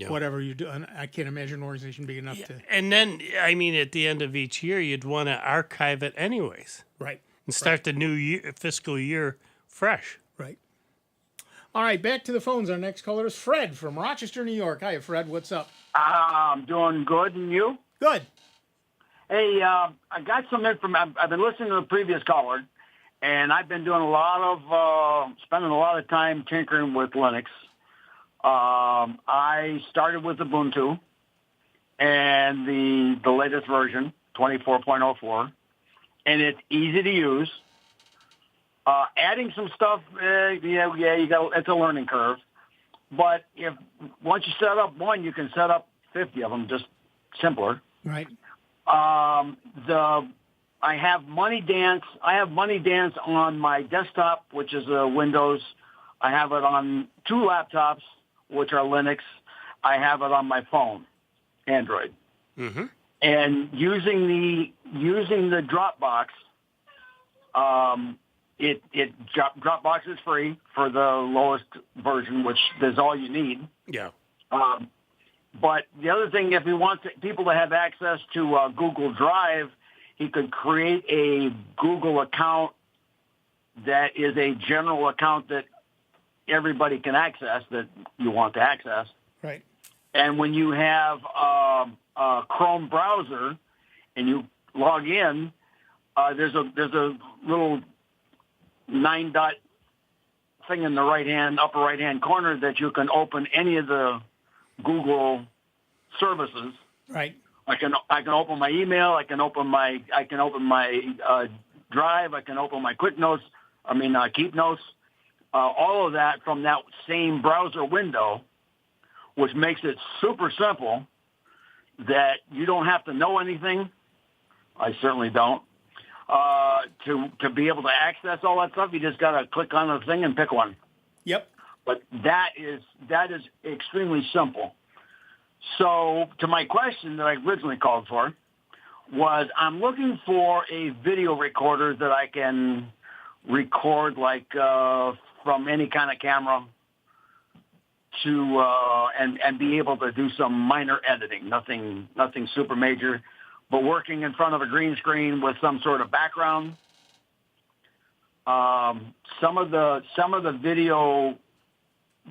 Speaker 3: whatever you do. And I can't imagine an organization big enough to.
Speaker 1: And then, I mean, at the end of each year, you'd want to archive it anyways
Speaker 3: Right.
Speaker 1: and start the new fiscal year fresh.
Speaker 3: Right. All right, back to the phones. Our next caller is Fred from Rochester, New York. Hi, Fred. What's up?
Speaker 16: I'm doing good, and you?
Speaker 3: Good.
Speaker 16: Hey, I got some information. I've been listening to the previous caller, and I've been doing spending a lot of time tinkering with Linux. I started with Ubuntu and the latest version, 24.04, and it's easy to use. Adding some stuff, it's a learning curve. But once you set up one, you can set up 50 of them, just simpler.
Speaker 3: Right.
Speaker 16: I have Money Dance. I have Money Dance on my desktop, which is Windows. I have it on 2 laptops, which are Linux. I have it on my phone, Android.
Speaker 1: Mm-hmm.
Speaker 16: And using the Dropbox, Dropbox is free for the lowest version, which is all you need.
Speaker 1: Yeah.
Speaker 16: But the other thing, if he wants people to have access to Google Drive, he could create a Google account that is a general account that everybody can access, that you want to access.
Speaker 3: Right.
Speaker 16: And when you have a Chrome browser and you log in, there's a little 9-dot thing in the upper right hand corner that you can open any of the Google services.
Speaker 3: Right.
Speaker 16: I can open my email. I can open my Drive. I can open my Keep Notes. All of that from that same browser window, which makes it super simple. That you don't have to know anything. I certainly don't. To be able to access all that stuff, you just got to click on the thing and pick one.
Speaker 3: Yep.
Speaker 16: But that is extremely simple. So to my question that I originally called for was, I'm looking for a video recorder that I can record from any kind of camera to and be able to do some minor editing, nothing super major, but working in front of a green screen with some sort of background. Some of the video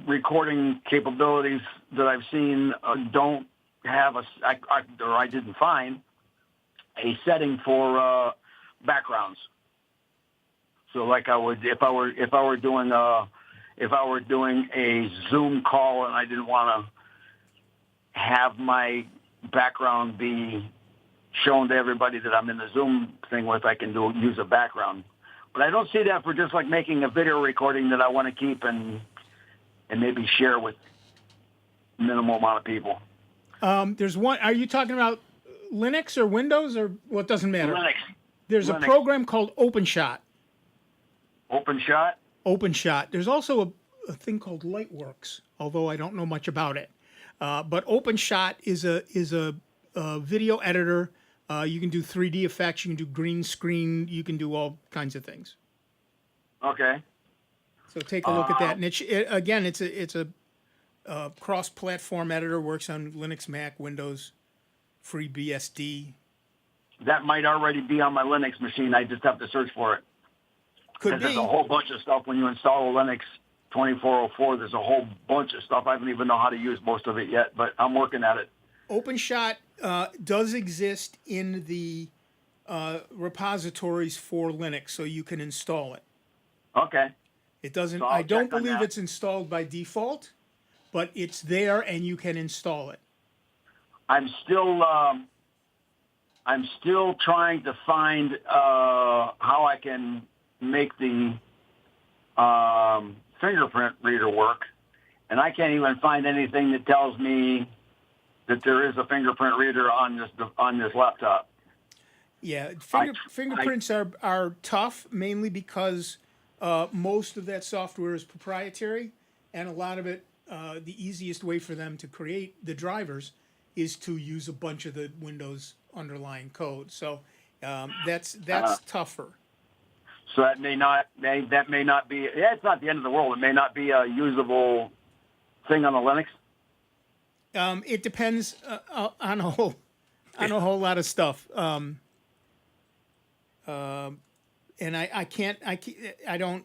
Speaker 16: recording capabilities that I've seen don't have I didn't find a setting for backgrounds. So like I would if I were doing a Zoom call and I didn't want to have my background be shown to everybody that I'm in the Zoom thing with, I can use a background. But I don't see that for just like making a video recording that I want to keep and maybe share with minimal amount of people.
Speaker 3: There's one. Are you talking about Linux or Windows or what? Doesn't matter.
Speaker 16: Linux.
Speaker 3: There's a
Speaker 16: Linux.
Speaker 3: program called OpenShot.
Speaker 16: OpenShot?
Speaker 3: OpenShot. There's also a thing called Lightworks, although I don't know much about it. But OpenShot is a video editor. You can do 3D effects. You can do green screen. You can do all kinds of things.
Speaker 16: Okay.
Speaker 3: So take a look at that. And it's a cross-platform editor. Works on Linux, Mac, Windows, FreeBSD.
Speaker 16: That might already be on my Linux machine. I just have to search for it.
Speaker 3: Could be.
Speaker 16: There's a whole bunch of stuff when you install a Linux 2404. There's a whole bunch of stuff. I don't even know how to use most of it yet, but I'm working at it.
Speaker 3: OpenShot does exist in the repositories for Linux, so you can install it.
Speaker 16: Okay.
Speaker 3: It doesn't.
Speaker 16: So
Speaker 3: I
Speaker 16: I'll
Speaker 3: don't
Speaker 16: check on
Speaker 3: believe
Speaker 16: that.
Speaker 3: it's installed by default, but it's there and you can install it.
Speaker 16: I'm still trying to find how I can make the fingerprint reader work, and I can't even find anything that tells me that there is a fingerprint reader on this laptop.
Speaker 3: Yeah, fingerprints are tough, mainly because most of that software is proprietary, and a lot of it, the easiest way for them to create the drivers is to use a bunch of the Windows underlying code. So that's tougher.
Speaker 16: So that may not be. Yeah, it's not the end of the world. It may not be a usable thing on the Linux.
Speaker 3: It depends on a whole lot of stuff. And I don't.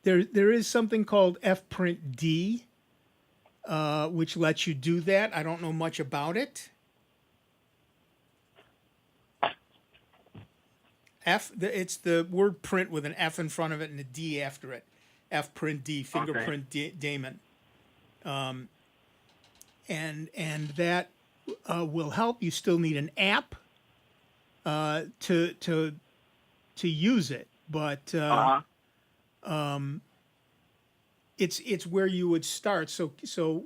Speaker 3: There is something called fprint D, which lets you do that. I don't know much about it. It's the word print with an F in front of it and a D after it. Fprint D, fingerprint daemon. And that will help. You still need an app to use it, but it's where you would start. So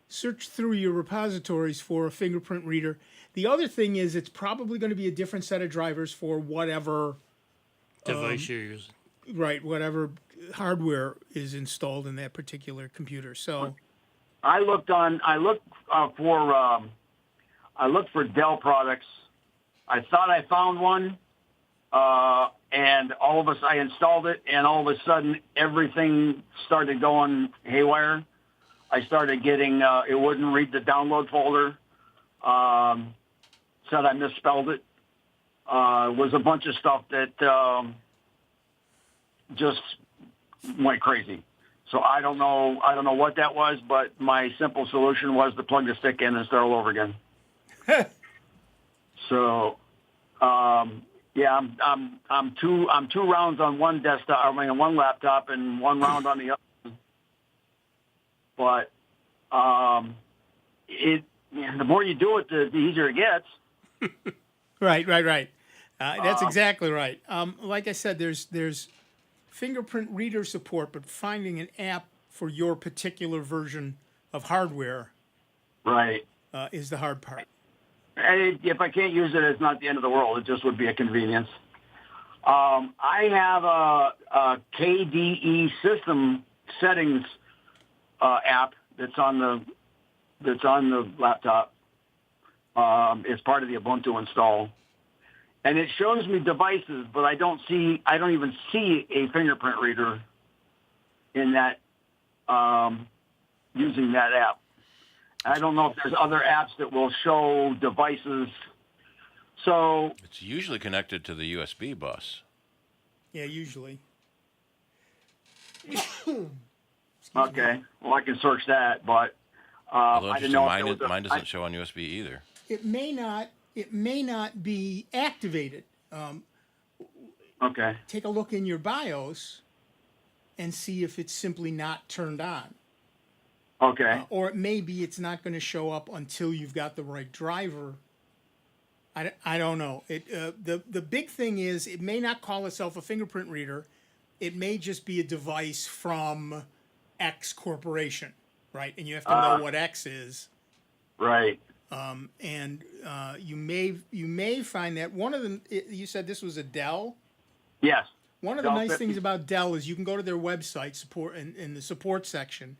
Speaker 3: search through your repositories for a fingerprint reader. The other thing is it's probably going to be a different set of drivers for whatever
Speaker 1: device you're using.
Speaker 3: Right, whatever hardware is installed in that particular computer. So
Speaker 16: I looked for Dell products. I thought I found one, and I installed it, and all of a sudden everything started going haywire. I started getting it wouldn't read the download folder. Said I misspelled it. Was a bunch of stuff that just went crazy. So I don't know what that was, but my simple solution was to plug the stick in and start all over again. So, yeah, I'm two rounds on one desktop, on one laptop, and one round on the other. But the more you do it, the easier it gets.
Speaker 3: Right. That's exactly right. Like I said, there's fingerprint reader support, but finding an app for your particular version of hardware,
Speaker 16: right,
Speaker 3: is the hard part.
Speaker 16: If I can't use it, it's not the end of the world. It just would be a convenience. I have a KDE system settings app that's on the laptop. It's part of the Ubuntu install, and it shows me devices, but I don't even see a fingerprint reader in that using that app. I don't know if there's other apps that will show devices. So
Speaker 5: it's usually connected to the USB bus.
Speaker 3: Yeah, usually.
Speaker 16: Okay, well I can search that, but
Speaker 5: Although
Speaker 16: I didn't know if
Speaker 5: mine doesn't show on USB either.
Speaker 3: It may not be activated.
Speaker 16: Okay.
Speaker 3: Take a look in your BIOS and see if it's simply not turned on.
Speaker 16: Okay.
Speaker 3: Or it may be it's not going to show up until you've got the right driver. I don't know. The big thing is it may not call itself a fingerprint reader. It may just be a device from X corporation, right? And you have to know what X is.
Speaker 16: Right.
Speaker 3: And you may find that one of them. You said this was a Dell.
Speaker 16: Yes.
Speaker 3: One of the nice things about Dell is you can go to their website support in the support section,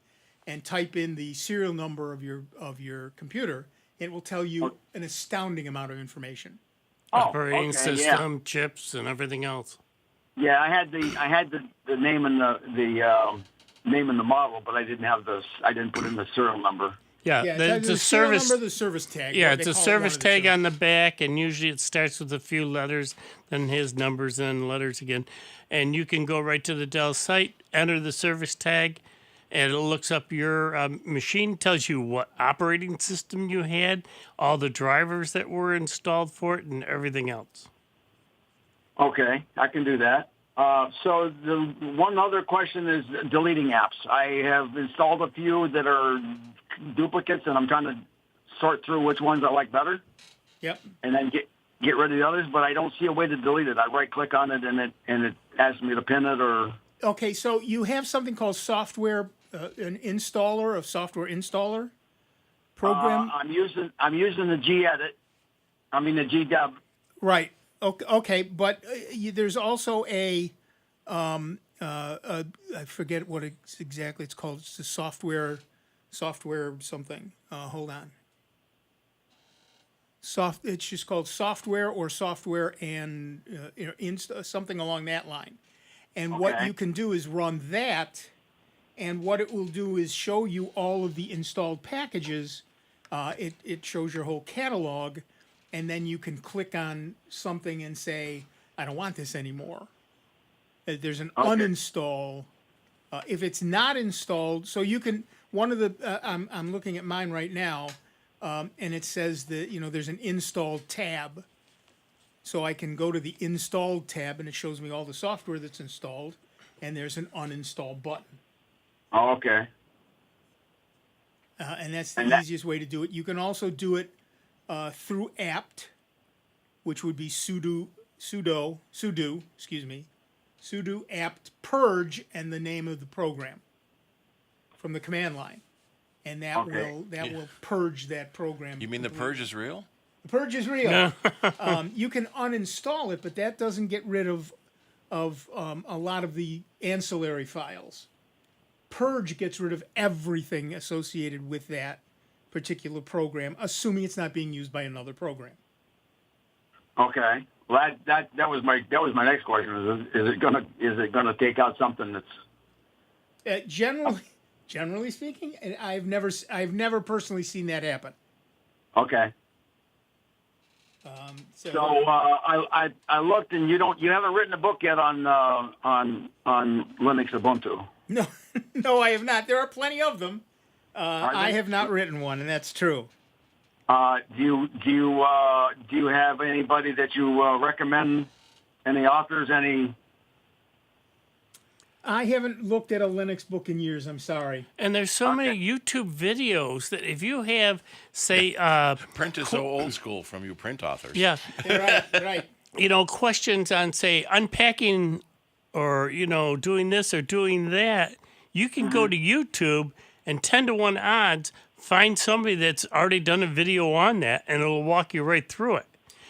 Speaker 3: and type in the serial number of your computer. It will tell you an astounding amount of information.
Speaker 1: Operating system, chips, and everything else.
Speaker 16: Yeah, I had the name and the name and the model, but I didn't put in the serial number.
Speaker 1: Yeah, it's a service
Speaker 3: number, the service tag.
Speaker 1: Yeah, it's a service tag on the back, and usually it starts with a few letters, then his numbers, and letters again. And you can go right to the Dell site, enter the service tag, and it looks up your machine, tells you what operating system you had, all the drivers that were installed for it, and everything else.
Speaker 16: Okay, I can do that. So the one other question is deleting apps. I have installed a few that are duplicates, and I'm trying to sort through which ones I like better.
Speaker 3: Yep.
Speaker 16: And then get rid of the others, but I don't see a way to delete it. I right click on it and it asks me to pin it or.
Speaker 3: Okay, so you have something called software, an installer of software installer program.
Speaker 16: I'm using the Gedit. I mean the Gdeb.
Speaker 3: Right. Okay, but there's also I forget what exactly it's called. It's the software something. Hold on. It's just called software or software and something along that line. And what you can do is run that, and what it will do is show you all of the installed packages. It shows your whole catalog, and then you can click on something and say, I don't want this anymore. There's an uninstall. If it's not installed, so you can, one of the, I'm looking at mine right now, and it says that, there's an installed tab. So I can go to the installed tab, and it shows me all the software that's installed, and there's an uninstall button.
Speaker 16: Oh, okay.
Speaker 3: And that's the easiest way to do it. You can also do it through apt, which would be sudo apt purge and the name of the program from the command line, and that will purge that program.
Speaker 5: You mean the purge is real?
Speaker 3: The purge is real. You can uninstall it, but that doesn't get rid of a lot of the ancillary files. Purge gets rid of everything associated with that particular program, assuming it's not being used by another program.
Speaker 16: Okay. Well, that was my next question. Is it gonna take out something that's
Speaker 3: generally speaking? I've never personally seen that happen.
Speaker 16: Okay. So I looked, and you haven't written a book yet on Linux Ubuntu.
Speaker 3: No, I have not. There are plenty of them. I have not written one, and that's true.
Speaker 16: Do you have anybody that you recommend? Any authors? Any?
Speaker 3: I haven't looked at a Linux book in years. I'm sorry.
Speaker 1: And there's so many YouTube videos that if you have, say,
Speaker 5: print is so old school from you print authors.
Speaker 1: Yeah,
Speaker 3: right.
Speaker 1: Questions on, say, unpacking, or doing this or doing that. You can go to YouTube and 10-to-1 odds find somebody that's already done a video on that, and it'll walk you right through it.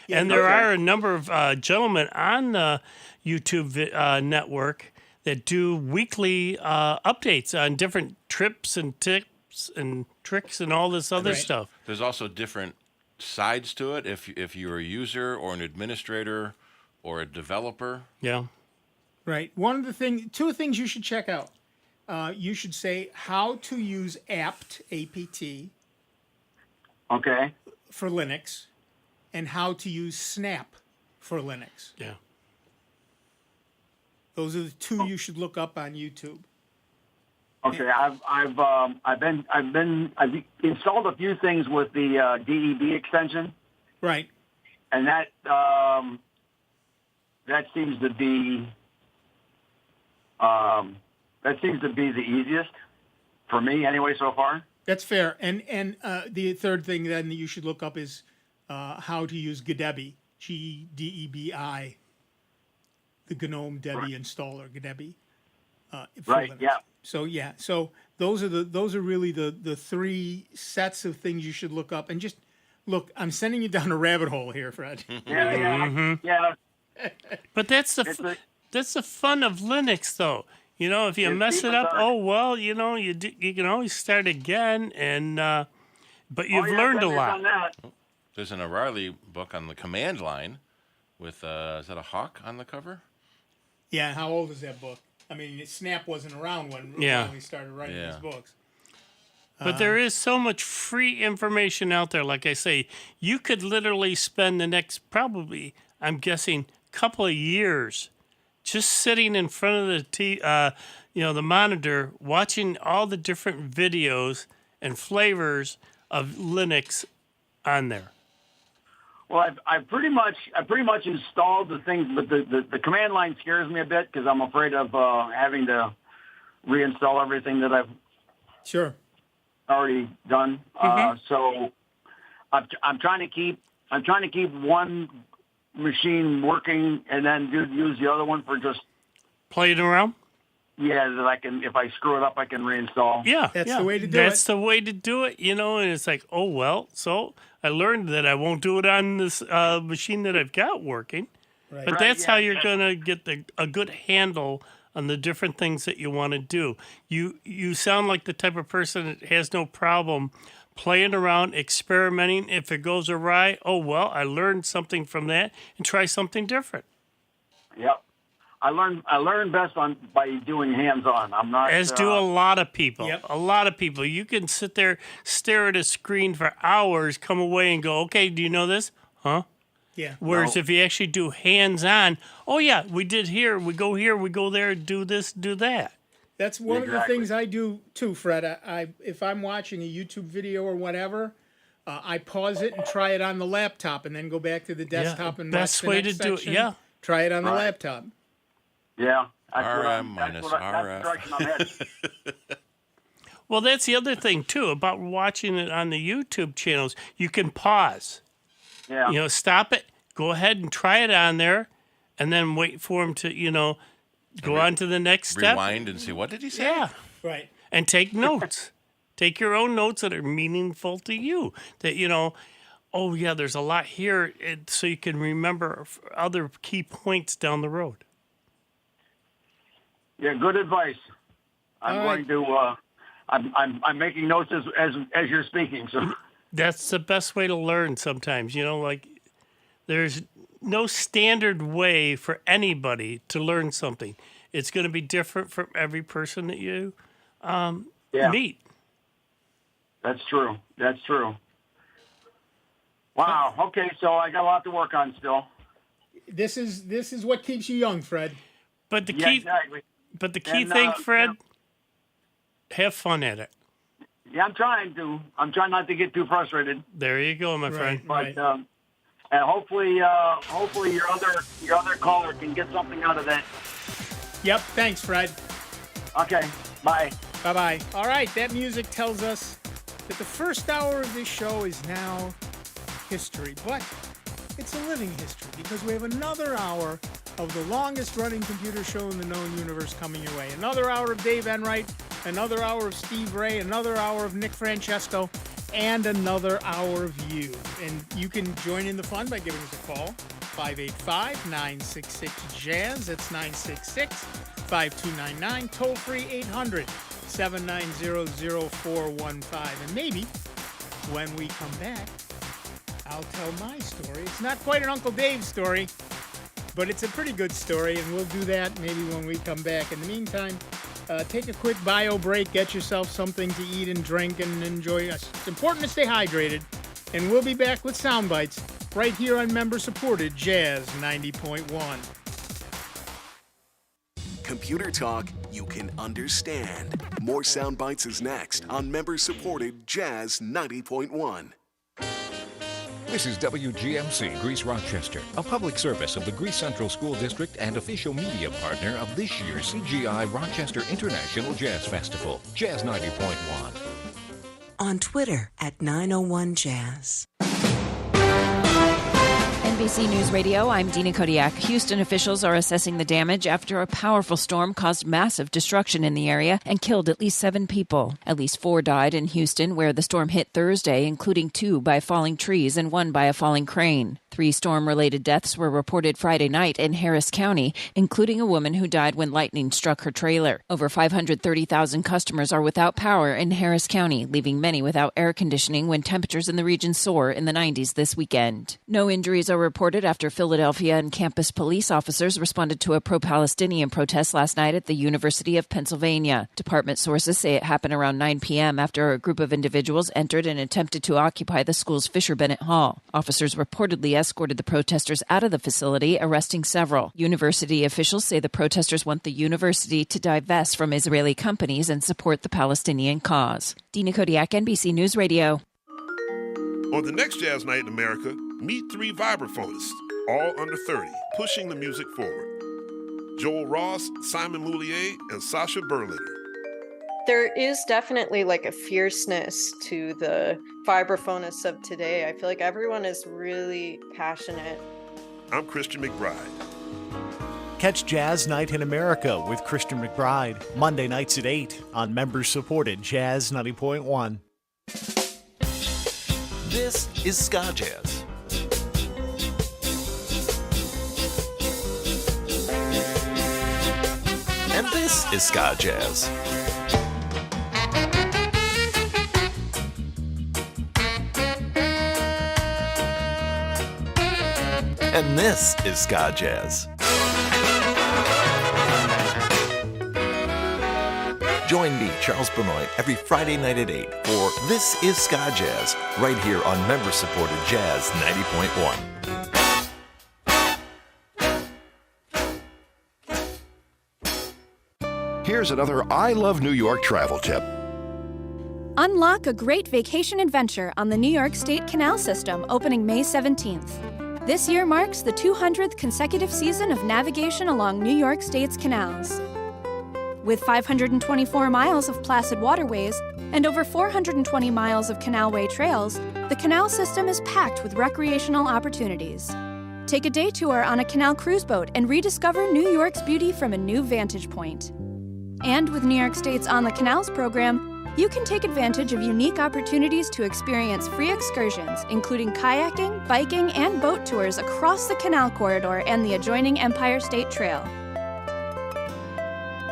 Speaker 1: Yeah, and there are a number of gentlemen on the YouTube network that do weekly updates on different trips and tips and tricks and all this other stuff.
Speaker 5: There's also different sides to it. If you're a user or an administrator or a developer.
Speaker 3: Yeah. Right. Two things you should check out. You should say how to use apt, A-P-T.
Speaker 16: Okay.
Speaker 3: For Linux, and how to use snap for Linux.
Speaker 1: Yeah.
Speaker 3: Those are the two you should look up on YouTube.
Speaker 16: Okay, I've installed a few things with the DEB extension.
Speaker 3: Right.
Speaker 16: And that seems to be the easiest for me anyway so far.
Speaker 3: That's fair. And the third thing then that you should look up is how to use Gedebi, Gedebi, the GNOME Debi installer, Gedebi. for
Speaker 16: Right,
Speaker 3: Linux.
Speaker 16: yeah.
Speaker 3: So those are really the three sets of things you should look up. And just look, I'm sending you down a rabbit hole here, Fred.
Speaker 16: Yeah.
Speaker 1: But that's the fun of Linux, though. You know, if you mess it up, oh well, you know, you can always start again, and but you've learned a lot.
Speaker 5: There's an O'Reilly book on the command line with is that a hawk on the cover?
Speaker 3: Yeah, how old is that book? I mean, Snap wasn't around when we started writing these books.
Speaker 1: But there is so much free information out there. Like I say, you could literally spend the next probably, I'm guessing, couple of years just sitting in front of the monitor, watching all the different videos and flavors of Linux on there.
Speaker 16: Well, I pretty much installed the things, but the command line scares me a bit because I'm afraid of having to reinstall everything that I've already done. So I'm trying to keep one machine working and then use the other one for just
Speaker 1: playing around.
Speaker 16: Yeah, that I can, if I screw it up, I can reinstall.
Speaker 1: Yeah,
Speaker 3: that's the way to do it.
Speaker 1: That's the way to do it, you know. And it's like, oh well, so I learned that I won't do it on this machine that I've got working.
Speaker 3: Right.
Speaker 1: But that's how you're gonna get a good handle on the different things that you want to do. You sound like the type of person that has no problem playing around, experimenting. If it goes awry, oh well, I learned something from that, and try something different.
Speaker 16: Yep. I learn best by doing hands-on. I'm not.
Speaker 1: As do a lot of people. Yep. A lot of people. You can sit there, stare at a screen for hours, come away and go, okay, do you know this? Huh?
Speaker 3: Yeah.
Speaker 1: Whereas if you actually do hands-on, oh yeah, we did here, we go there, do this, do that.
Speaker 3: That's one of the things I do too, Fred. If I'm watching a YouTube video or whatever, I pause it and try it on the laptop, and then go back to the desktop and
Speaker 1: best way to do it. Yeah.
Speaker 3: Try it on the laptop.
Speaker 16: Yeah.
Speaker 5: RM minus RF.
Speaker 1: Well, that's the other thing, too, about watching it on the YouTube channels. You can pause.
Speaker 16: Yeah.
Speaker 1: You know, stop it, go ahead and try it on there, and then wait for him to, go on to the next step.
Speaker 5: Rewind and see, what did he say?
Speaker 1: Yeah.
Speaker 3: Right.
Speaker 1: And take notes. Take your own notes that are meaningful to you. That, oh, yeah, there's a lot here, so you can remember other key points down the road.
Speaker 16: Yeah, good advice. I'm making notes as you're speaking. So
Speaker 1: that's the best way to learn. Sometimes, there's no standard way for anybody to learn something. It's going to be different from every person that you meet.
Speaker 16: That's true. Wow. Okay, so I got a lot to work on still.
Speaker 3: This is what keeps you young, Fred.
Speaker 1: But the key.
Speaker 16: Exactly.
Speaker 1: But the key thing, Fred, have fun at it.
Speaker 16: Yeah, I'm trying not to get too frustrated.
Speaker 1: There you go, my friend.
Speaker 16: But and hopefully your other caller can get something out of that.
Speaker 3: Yep. Thanks, Fred.
Speaker 16: Okay. Bye.
Speaker 3: Bye-bye. All right. That music tells us that the first hour of this show is now history, but it's a living history because we have another hour of the longest-running computer show in the known universe coming your way. Another hour of Dave Enright, another hour of Steve Ray, another hour of Nick Francesco, and another hour of you. And you can join in the fun by giving us a call, 585-966-JAZZ. That's 966-5299. Toll-free 800-790-0415. And maybe when we come back, I'll tell my story. It's not quite an Uncle Dave story, but it's a pretty good story, and we'll do that maybe when we come back. In the meantime, take a quick bio break, get yourself something to eat and drink, and enjoy. It's important to stay hydrated, and we'll be back with Sound Bites right here on member-supported Jazz 90.1.
Speaker 2: Computer talk you can understand. More Sound Bites is next on member-supported Jazz 90.1.
Speaker 12: This is WGMC Greece Rochester, a public service of the Greece Central School District and official media partner of this year's CGI Rochester International Jazz Festival, Jazz 90.1.
Speaker 17: On Twitter at 901 Jazz.
Speaker 6: And NBC News Radio, I'm Dina Kodiak. Houston officials are assessing the damage after a powerful storm caused massive destruction in the area and killed at least 7 people. At least 4 died in Houston, where the storm hit Thursday, including 2 by falling trees and 1 by a falling crane. 3 storm-related deaths were reported Friday night in Harris County, including a woman who died when lightning struck her trailer. Over 530,000 customers are without power in Harris County, leaving many without air conditioning when temperatures in the region soar in the 90s this weekend. No injuries are reported after Philadelphia and campus police officers responded to a pro-Palestinian protest last night at the University of Pennsylvania. Department sources say it happened around 9 p.m. after a group of individuals entered and attempted to occupy the school's Fisher Bennett Hall. Officers reportedly escorted the protesters out of the facility, arresting several. University officials say the protesters want the university to divest from Israeli companies and support the Palestinian cause. Dina Kodiak, NBC News Radio.
Speaker 17: On the next Jazz Night in America, meet 3 vibraphonists, all under 30, pushing the music forward. Joel Ross, Simon Moulier, and Sasha Berliner.
Speaker 18: There is definitely like a fierceness to the vibraphonists of today. I feel like everyone is really passionate.
Speaker 17: I'm Christian McBride.
Speaker 9: Catch Jazz Night in America with Christian McBride, Monday nights at 8 on member-supported Jazz 90.1.
Speaker 19: This is Ska Jazz. And this is Ska Jazz. And this is Ska Jazz. Join me, Charles Benoit, every Friday night at 8 for This is Ska Jazz, right here on member-supported Jazz 90.1.
Speaker 20: Here's another I Love New York travel tip.
Speaker 21: Unlock a great vacation adventure on the New York State Canal System opening May 17th. This year marks the 200th consecutive season of navigation along New York State's canals. With 524 miles of placid waterways and over 420 miles of canalway trails, the canal system is packed with recreational opportunities. Take a day tour on a canal cruise boat and rediscover New York's beauty from a new vantage point. And with New York State's On the Canals program, you can take advantage of unique opportunities to experience free excursions, including kayaking, biking, and boat tours across the canal corridor and the adjoining Empire State Trail.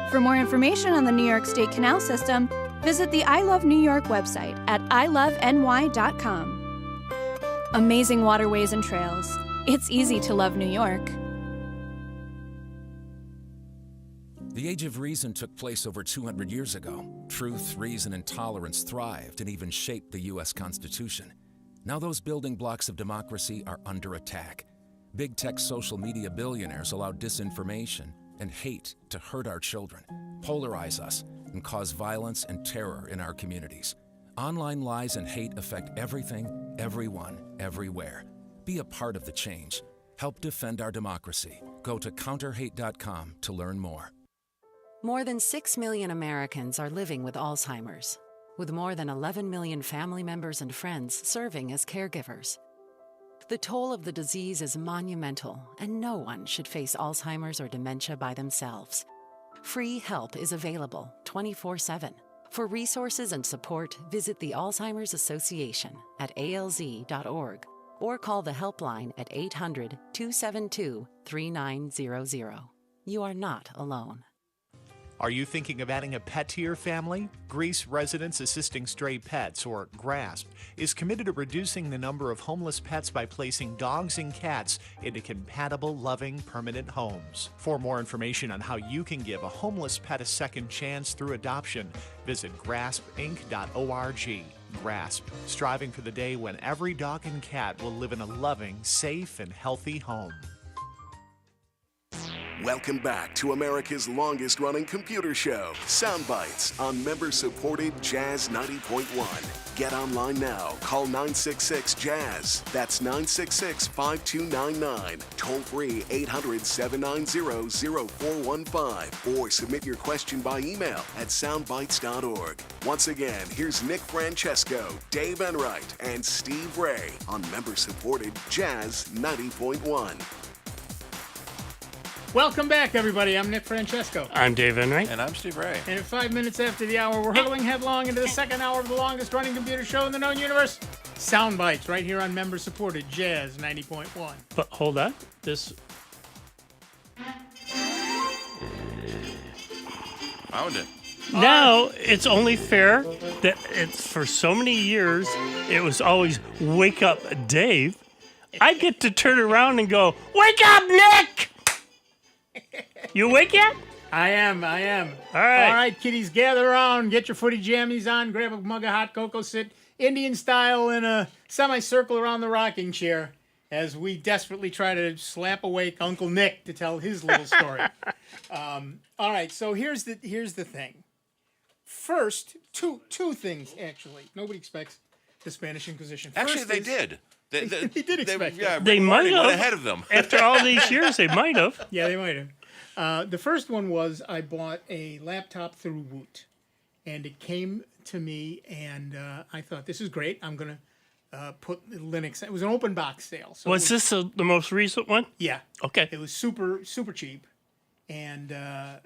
Speaker 21: For more information on the New York State Canal System, visit the I Love New York website at iloveny.com. Amazing waterways and trails. It's easy to love New York.
Speaker 22: The Age of Reason took place over 200 years ago. Truth, reason, and tolerance thrived and even shaped the U.S. Constitution. Now those building blocks of democracy are under attack. Big tech social media billionaires allow disinformation and hate to hurt our children, polarize us, and cause violence and terror in our communities. Online lies and hate affect everything, everyone, everywhere. Be a part of the change. Help defend our democracy. Go to counterhate.com to learn more.
Speaker 11: More than 6 million Americans are living with Alzheimer's, with more than 11 million family members and friends serving as caregivers. The toll of the disease is monumental, and no one should face Alzheimer's or dementia by themselves. Free help is available 24/7. For resources and support, visit the Alzheimer's Association at alz.org or call the helpline at 800-272-3900. You are not alone.
Speaker 9: Are you thinking of adding a pet to your family? Greece Residents Assisting Stray Pets, or GRASP, is committed to reducing the number of homeless pets by placing dogs and cats into compatible, loving, permanent homes. For more information on how you can give a homeless pet a second chance through adoption, visit graspinc.org. GRASP, striving for the day when every dog and cat will live in a loving, safe, and healthy home.
Speaker 2: Welcome back to America's longest-running computer show, Soundbites, on member-supported Jazz 90.1. Get online now. Call 966-JAZZ. That's 966-5299. Toll-free 800-790-0415. Or submit your question by email at soundbites.org. Once again, here's Nick Francesco, Dave Enright, and Steve Ray on member-supported Jazz 90.1.
Speaker 3: Welcome back, everybody. I'm Nick Francesco.
Speaker 1: I'm Dave Enright.
Speaker 5: And I'm Steve Ray.
Speaker 3: And at 5 minutes after the hour, we're hurtling headlong into the second hour of the longest-running computer show in the known universe, Soundbites, right here on member-supported Jazz 90.1.
Speaker 1: But hold on. This...
Speaker 5: Found it.
Speaker 1: Now, it's only fair that it's for so many years, it was always, wake up, Dave. I get to turn around and go, wake up, Nick! You awake yet?
Speaker 3: I am. All right, kiddies, gather around, get your footy jammies on, grab a mug of hot cocoa, sit Indian style in a semicircle around the rocking chair as we desperately try to slap awake Uncle Nick to tell his little story. All right, so here's the thing. First, two things, actually. Nobody expects the Spanish Inquisition.
Speaker 5: Actually, they did.
Speaker 3: They did expect
Speaker 5: yeah,
Speaker 1: They might have.
Speaker 5: Went ahead of them.
Speaker 1: After all these years, they might have.
Speaker 3: Yeah, they might have. The first one was I bought a laptop through Woot, and it came to me, and I thought, this is great. I'm going to put Linux. It was an open box sale. So
Speaker 1: Was this the most recent one?
Speaker 3: Yeah.
Speaker 1: Okay.
Speaker 3: It was super cheap, and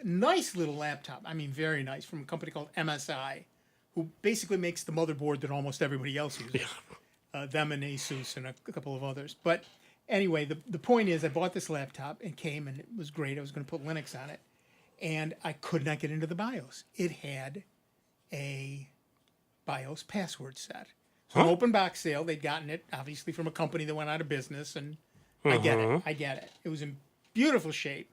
Speaker 3: nice little laptop. I mean, very nice, from a company called MSI, who basically makes the motherboard that almost everybody else uses. Yeah. Them and Asus and a couple of others. But anyway, the point is I bought this laptop. It came and it was great. I was going to put Linux on it. And I could not get into the BIOS. It had a BIOS password set. So an open box sale. They'd gotten it, obviously, from a company that went out of business. And I get it. It was in beautiful shape.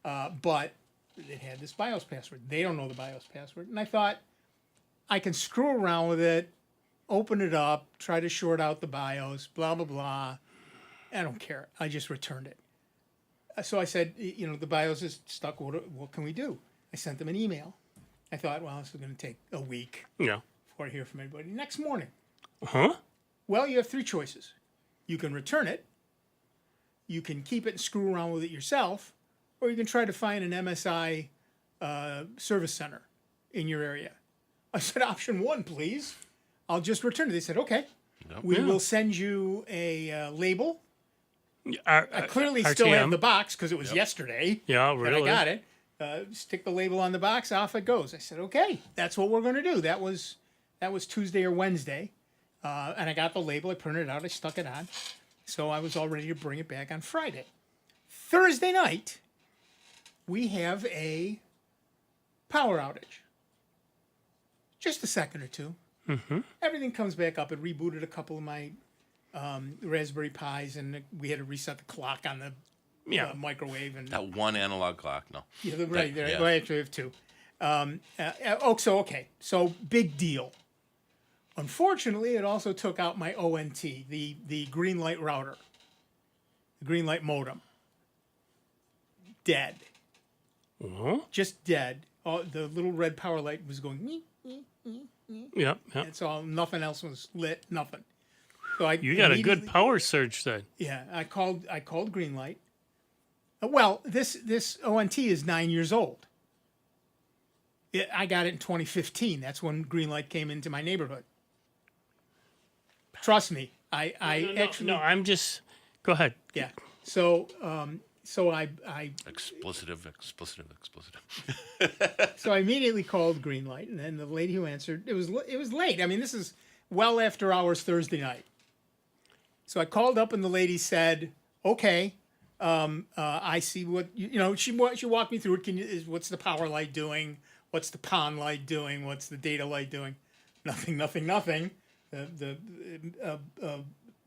Speaker 3: But it had this BIOS password. They don't know the BIOS password. And I thought, I can screw around with it, open it up, try to short out the BIOS, blah, blah, blah. I don't care. I just returned it. So I said, the BIOS is stuck. What can we do? I sent them an email. I thought, well, this is going to take a week before I hear from anybody. Next morning.
Speaker 1: Huh?
Speaker 3: Well, you have three choices. You can return it, you can keep it and screw around with it yourself, or you can try to find an MSI service center in your area. I said, option one, please. I'll just return it. They said, okay. We will send you a label. I clearly still have the box because it was yesterday.
Speaker 1: Yeah, really.
Speaker 3: That I got it. Stick the label on the box. Off it goes. I said, okay, that's what we're going to do. That was Tuesday or Wednesday. And I got the label. I printed it out. I stuck it on. So I was all ready to bring it back on Friday. Thursday night, we have a power outage. Just a second or two.
Speaker 1: Mm-hmm.
Speaker 3: Everything comes back up. It rebooted a couple of my Raspberry Pis, and we had to reset the clock on the microwave. And
Speaker 5: that one analog clock, no.
Speaker 3: Yeah, right. Well, I actually have two. So big deal. Unfortunately, it also took out my ONT, the Greenlight router, the Greenlight modem. Dead.
Speaker 1: Uh-huh.
Speaker 3: Just dead. The little red power light was going.
Speaker 1: Yep.
Speaker 3: That's all. Nothing else was lit. Nothing. So
Speaker 1: you got a good power surge then.
Speaker 3: Yeah, I called Greenlight. Well, this ONT is 9 years old. I got it in 2015. That's when Greenlight came into my neighborhood. Trust me,
Speaker 1: I'm just. Go ahead.
Speaker 3: Yeah. So I
Speaker 5: explicit.
Speaker 3: So I immediately called Greenlight, and then the lady who answered, it was late. I mean, this is well after hours Thursday night. So I called up, and the lady said, "Okay, I see what She walked me through it. What's the power light doing? What's the PON light doing? What's the data light doing? Nothing. The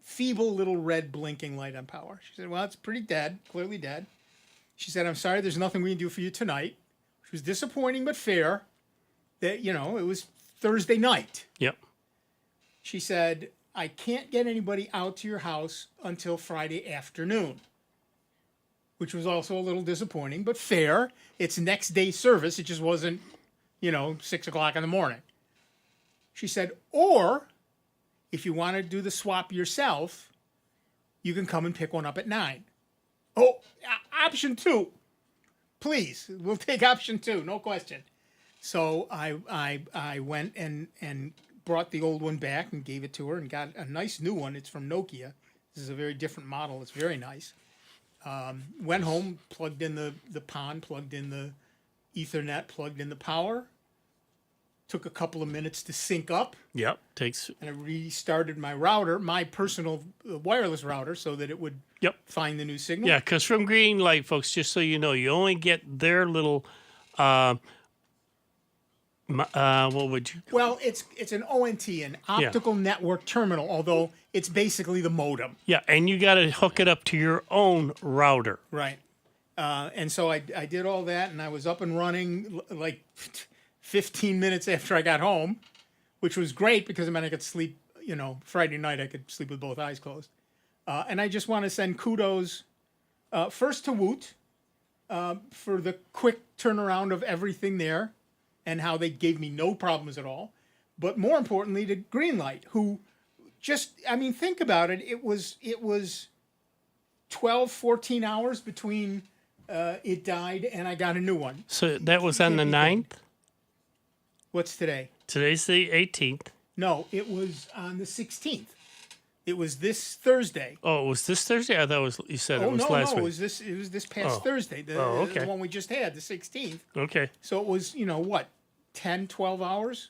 Speaker 3: feeble little red blinking light on power." She said, "Well, it's pretty dead, clearly dead." She said, "I'm sorry, there's nothing we can do for you tonight," which was disappointing but fair. That it was Thursday night.
Speaker 1: Yep.
Speaker 3: She said, "I can't get anybody out to your house until Friday afternoon." which was also a little disappointing, but fair. It's next day service. It just wasn't, 6 o'clock in the morning. She said, or if you want to do the swap yourself, you can come and pick one up at 9. Oh, option 2. Please, we'll take option 2, no question. So I went and brought the old one back and gave it to her and got a nice new one. It's from Nokia. This is a very different model. It's very nice. Went home, plugged in the PON, plugged in the Ethernet, plugged in the power. Took a couple of minutes to sync up.
Speaker 1: Yep, takes.
Speaker 3: And I restarted my router, my personal wireless router, so that it would find the new signal.
Speaker 1: Yeah, because from Greenlight, folks, just so you know, you only get their little. What would you?
Speaker 3: Well, it's an ONT, an optical network terminal, although it's basically the modem.
Speaker 1: Yeah, and you got to hook it up to your own router.
Speaker 3: Right. And so I did all that, and I was up and running like 15 minutes after I got home, which was great because I could sleep, Friday night I could sleep with both eyes closed. And I just want to send kudos first to Woot for the quick turnaround of everything there and how they gave me no problems at all. But more importantly to Greenlight, who just, think about it. It was 12, 14 hours between it died and I got a new one.
Speaker 1: So that was on the 9th?
Speaker 3: What's today?
Speaker 1: Today's the 18th.
Speaker 3: No, it was on the 16th. It was this Thursday.
Speaker 1: Oh, it was this Thursday? I thought you said it was last week.
Speaker 3: It was this past Thursday. The one we just had, the 16th.
Speaker 1: Okay.
Speaker 3: So it was, 10, 12 hours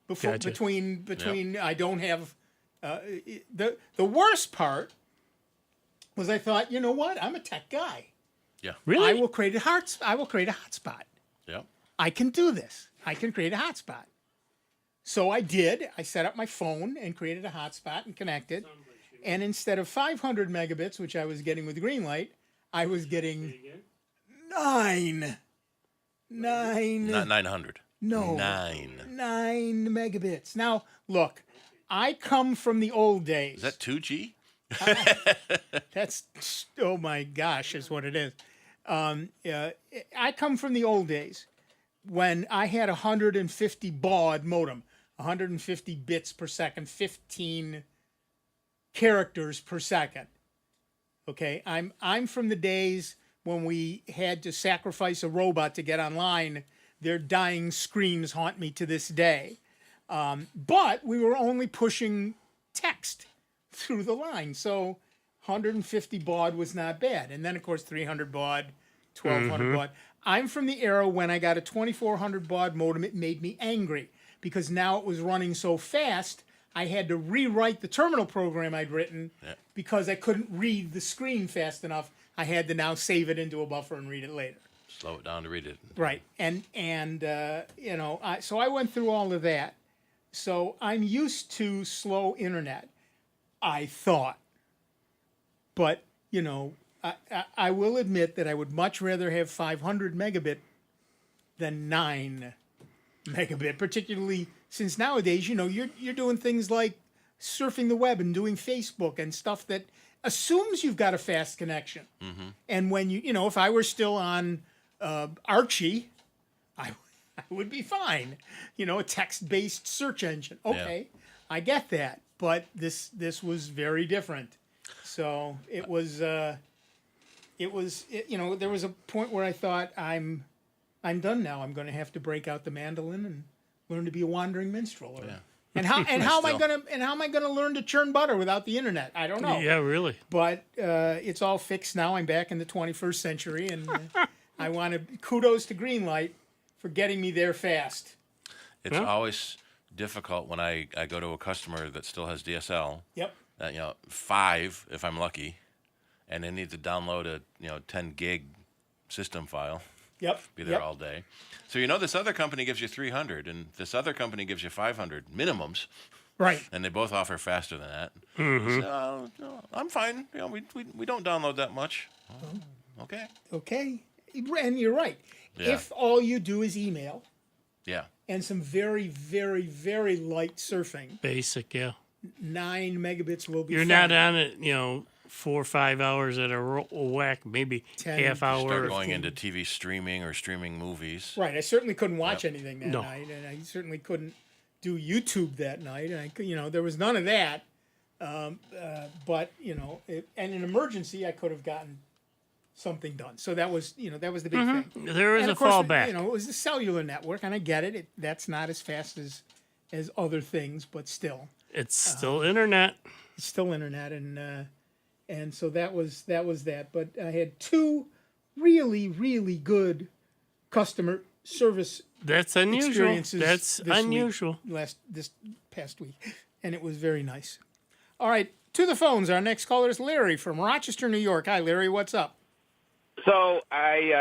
Speaker 3: before between I don't have the worst part was I thought, you know what? I'm a tech guy.
Speaker 5: Yeah.
Speaker 3: Really? I will create a hotspot.
Speaker 5: Yeah.
Speaker 3: I can do this. I can create a hotspot. So I did. I set up my phone and created a hotspot and connected. And instead of 500 megabits, which I was getting with Greenlight, I was getting 9.
Speaker 5: Not 900.
Speaker 3: No.
Speaker 5: 9
Speaker 3: megabits. Now, look, I come from the old days.
Speaker 5: Is that 2G?
Speaker 3: That's, oh my gosh, is what it is. I come from the old days when I had a 150 baud modem, 150 bits per second, 15 characters per second. Okay, I'm from the days when we had to sacrifice a robot to get online. Their dying screams haunt me to this day. But we were only pushing text through the line, so 150 baud was not bad. And then, of course, 300 baud, 1200 baud. I'm from the era when I got a 2400 baud modem. It made me angry because now it was running so fast, I had to rewrite the terminal program I'd written because I couldn't read the screen fast enough. I had to now save it into a buffer and read it later.
Speaker 5: Slow it down to read it.
Speaker 3: Right. And so I went through all of that. So I'm used to slow internet, I thought. But, I will admit that I would much rather have 500 megabit than 9 megabit, particularly since nowadays, you're doing things like surfing the web and doing Facebook and stuff that assumes you've got a fast connection.
Speaker 5: Mm-hmm.
Speaker 3: And when if I were still on Archie, I would be fine. A text-based search engine. Okay, I get that. But this was very different. So it was, there was a point where I thought I'm done now. I'm going to have to break out the mandolin and learn to be a wandering minstrel. And how am I going to learn to churn butter without the internet? I don't know.
Speaker 1: Yeah, really.
Speaker 3: But it's all fixed now. I'm back in the 21st century, and I want to kudos to Greenlight for getting me there fast.
Speaker 5: It's always difficult when I go to a customer that still has DSL.
Speaker 3: Yep.
Speaker 5: 5 if I'm lucky, and they need to download a 10 gig system file.
Speaker 3: Yep.
Speaker 5: Be there all day. So this other company gives you 300, and this other company gives you 500 minimums.
Speaker 3: Right.
Speaker 5: And they both offer faster than that.
Speaker 1: Mm-hmm.
Speaker 5: So I'm fine. We don't download that much. Okay.
Speaker 3: Okay. And you're right.
Speaker 5: Yeah.
Speaker 3: If all you do is email.
Speaker 5: Yeah.
Speaker 3: And some very, very, very light surfing.
Speaker 1: Basic, yeah.
Speaker 3: 9 megabits will be
Speaker 1: You're
Speaker 3: fine.
Speaker 1: not on it, 4 or 5 hours at a whack, maybe
Speaker 3: 10,
Speaker 1: half hour.
Speaker 5: Start going into TV streaming or streaming movies.
Speaker 3: Right. I certainly couldn't watch
Speaker 5: Yep.
Speaker 3: anything that
Speaker 1: No.
Speaker 3: night, and I certainly couldn't do YouTube that night. And there was none of that. But in an emergency, I could have gotten something done. So that was the big thing.
Speaker 1: There is
Speaker 3: And
Speaker 1: a
Speaker 3: of course,
Speaker 1: fallback.
Speaker 3: it was the cellular network, and I get it. That's not as fast as other things, but still,
Speaker 1: It's still internet.
Speaker 3: it's still internet, and so that was that. But I had 2 really, really good customer service
Speaker 1: That's unusual.
Speaker 3: experiences.
Speaker 1: That's
Speaker 3: this
Speaker 1: unusual.
Speaker 3: this past week, and it was very nice. All right, to the phones. Our next caller is Larry from Rochester, New York. Hi, Larry. What's up?
Speaker 4: So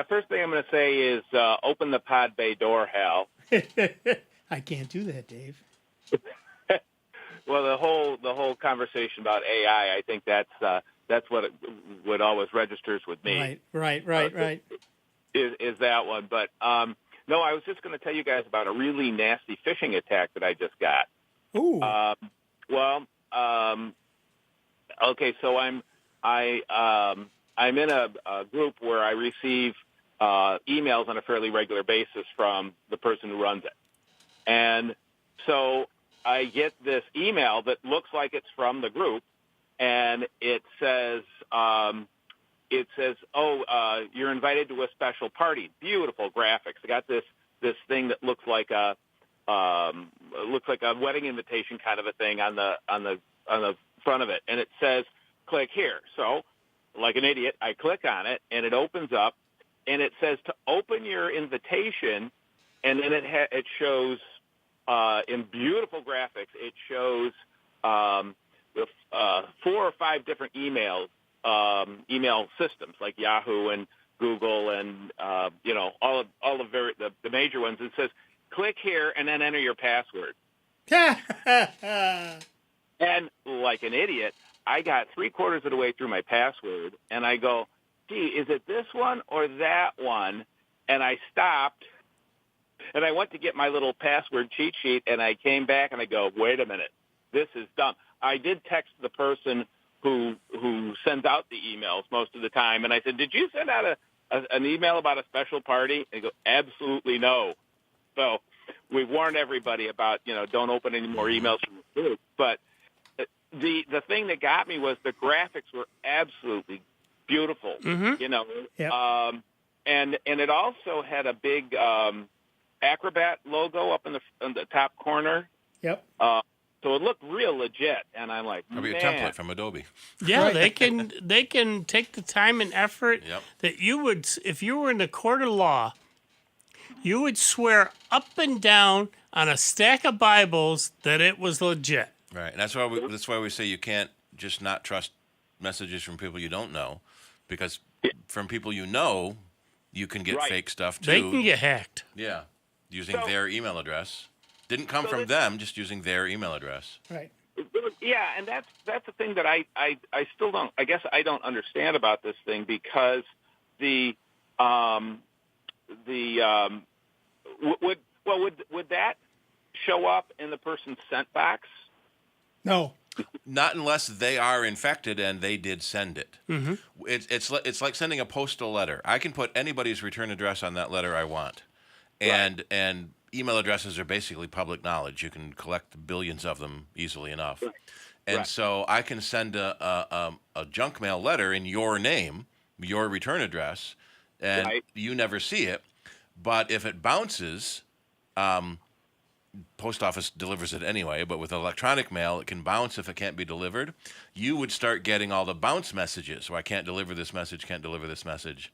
Speaker 4: first thing I'm going to say is open the pod bay door, Hal.
Speaker 3: I can't do that, Dave.
Speaker 4: Well, the whole conversation about AI, I think that's what always registers with me.
Speaker 3: Right.
Speaker 4: Is that one? But no, I was just going to tell you guys about a really nasty phishing attack that I just got.
Speaker 3: Ooh.
Speaker 4: Okay, so I'm in a group where I receive emails on a fairly regular basis from the person who runs it, and so I get this email that looks like it's from the group, and it says, "Oh, you're invited to a special party." Beautiful graphics. I got this thing that looks like a wedding invitation kind of a thing on the front of it, and it says, "Click here." So, like an idiot, I click on it, and it opens up, and it says to open your invitation, and then it shows in beautiful graphics. It shows 4 or 5 different email systems like Yahoo and Google and all of the major ones. It says click here and then enter your password. And like an idiot, I got 3/4 of the way through my password, and I go, "Gee, is it this one or that one?" And I stopped, and I went to get my little password cheat sheet, and I came back, and I go, "Wait a minute, this is dumb." I did text the person who sends out the emails most of the time, and I said, "Did you send out an email about a special party?" And they go, "Absolutely no." So we warned everybody about, don't open any more emails from the group. But the thing that got me was the graphics were absolutely beautiful,
Speaker 3: Yep.
Speaker 4: and it also had a big Acrobat logo up in the top corner.
Speaker 3: Yep.
Speaker 4: So it looked real legit, and I'm like,
Speaker 5: Probably a
Speaker 4: man.
Speaker 5: template from Adobe.
Speaker 1: Yeah, they can take the time and effort
Speaker 5: Yep.
Speaker 1: that you would, if you were in the court of law, you would swear up and down on a stack of Bibles that it was legit.
Speaker 5: Right, and that's why we say you can't just not trust messages from people you don't know, because from people you know, you can get fake stuff too.
Speaker 1: They can get hacked.
Speaker 5: Yeah, using their email address. Didn't come from them, just using their email address.
Speaker 3: Right.
Speaker 4: Yeah, and that's the thing that I still don't. I guess I don't understand about this thing, because would that show up in the person's sent box?
Speaker 3: No.
Speaker 5: Not unless they are infected and they did send it.
Speaker 1: Mm-hmm.
Speaker 5: It's like sending a postal letter. I can put anybody's return address on that letter I want, and email addresses are basically public knowledge. You can collect billions of them easily enough, and so I can send a junk mail letter in your name, your return address, and you never see it. But if it bounces, post office delivers it anyway, but with electronic mail, it can bounce if it can't be delivered. You would start getting all the bounce messages. So I can't deliver this message, can't deliver this message.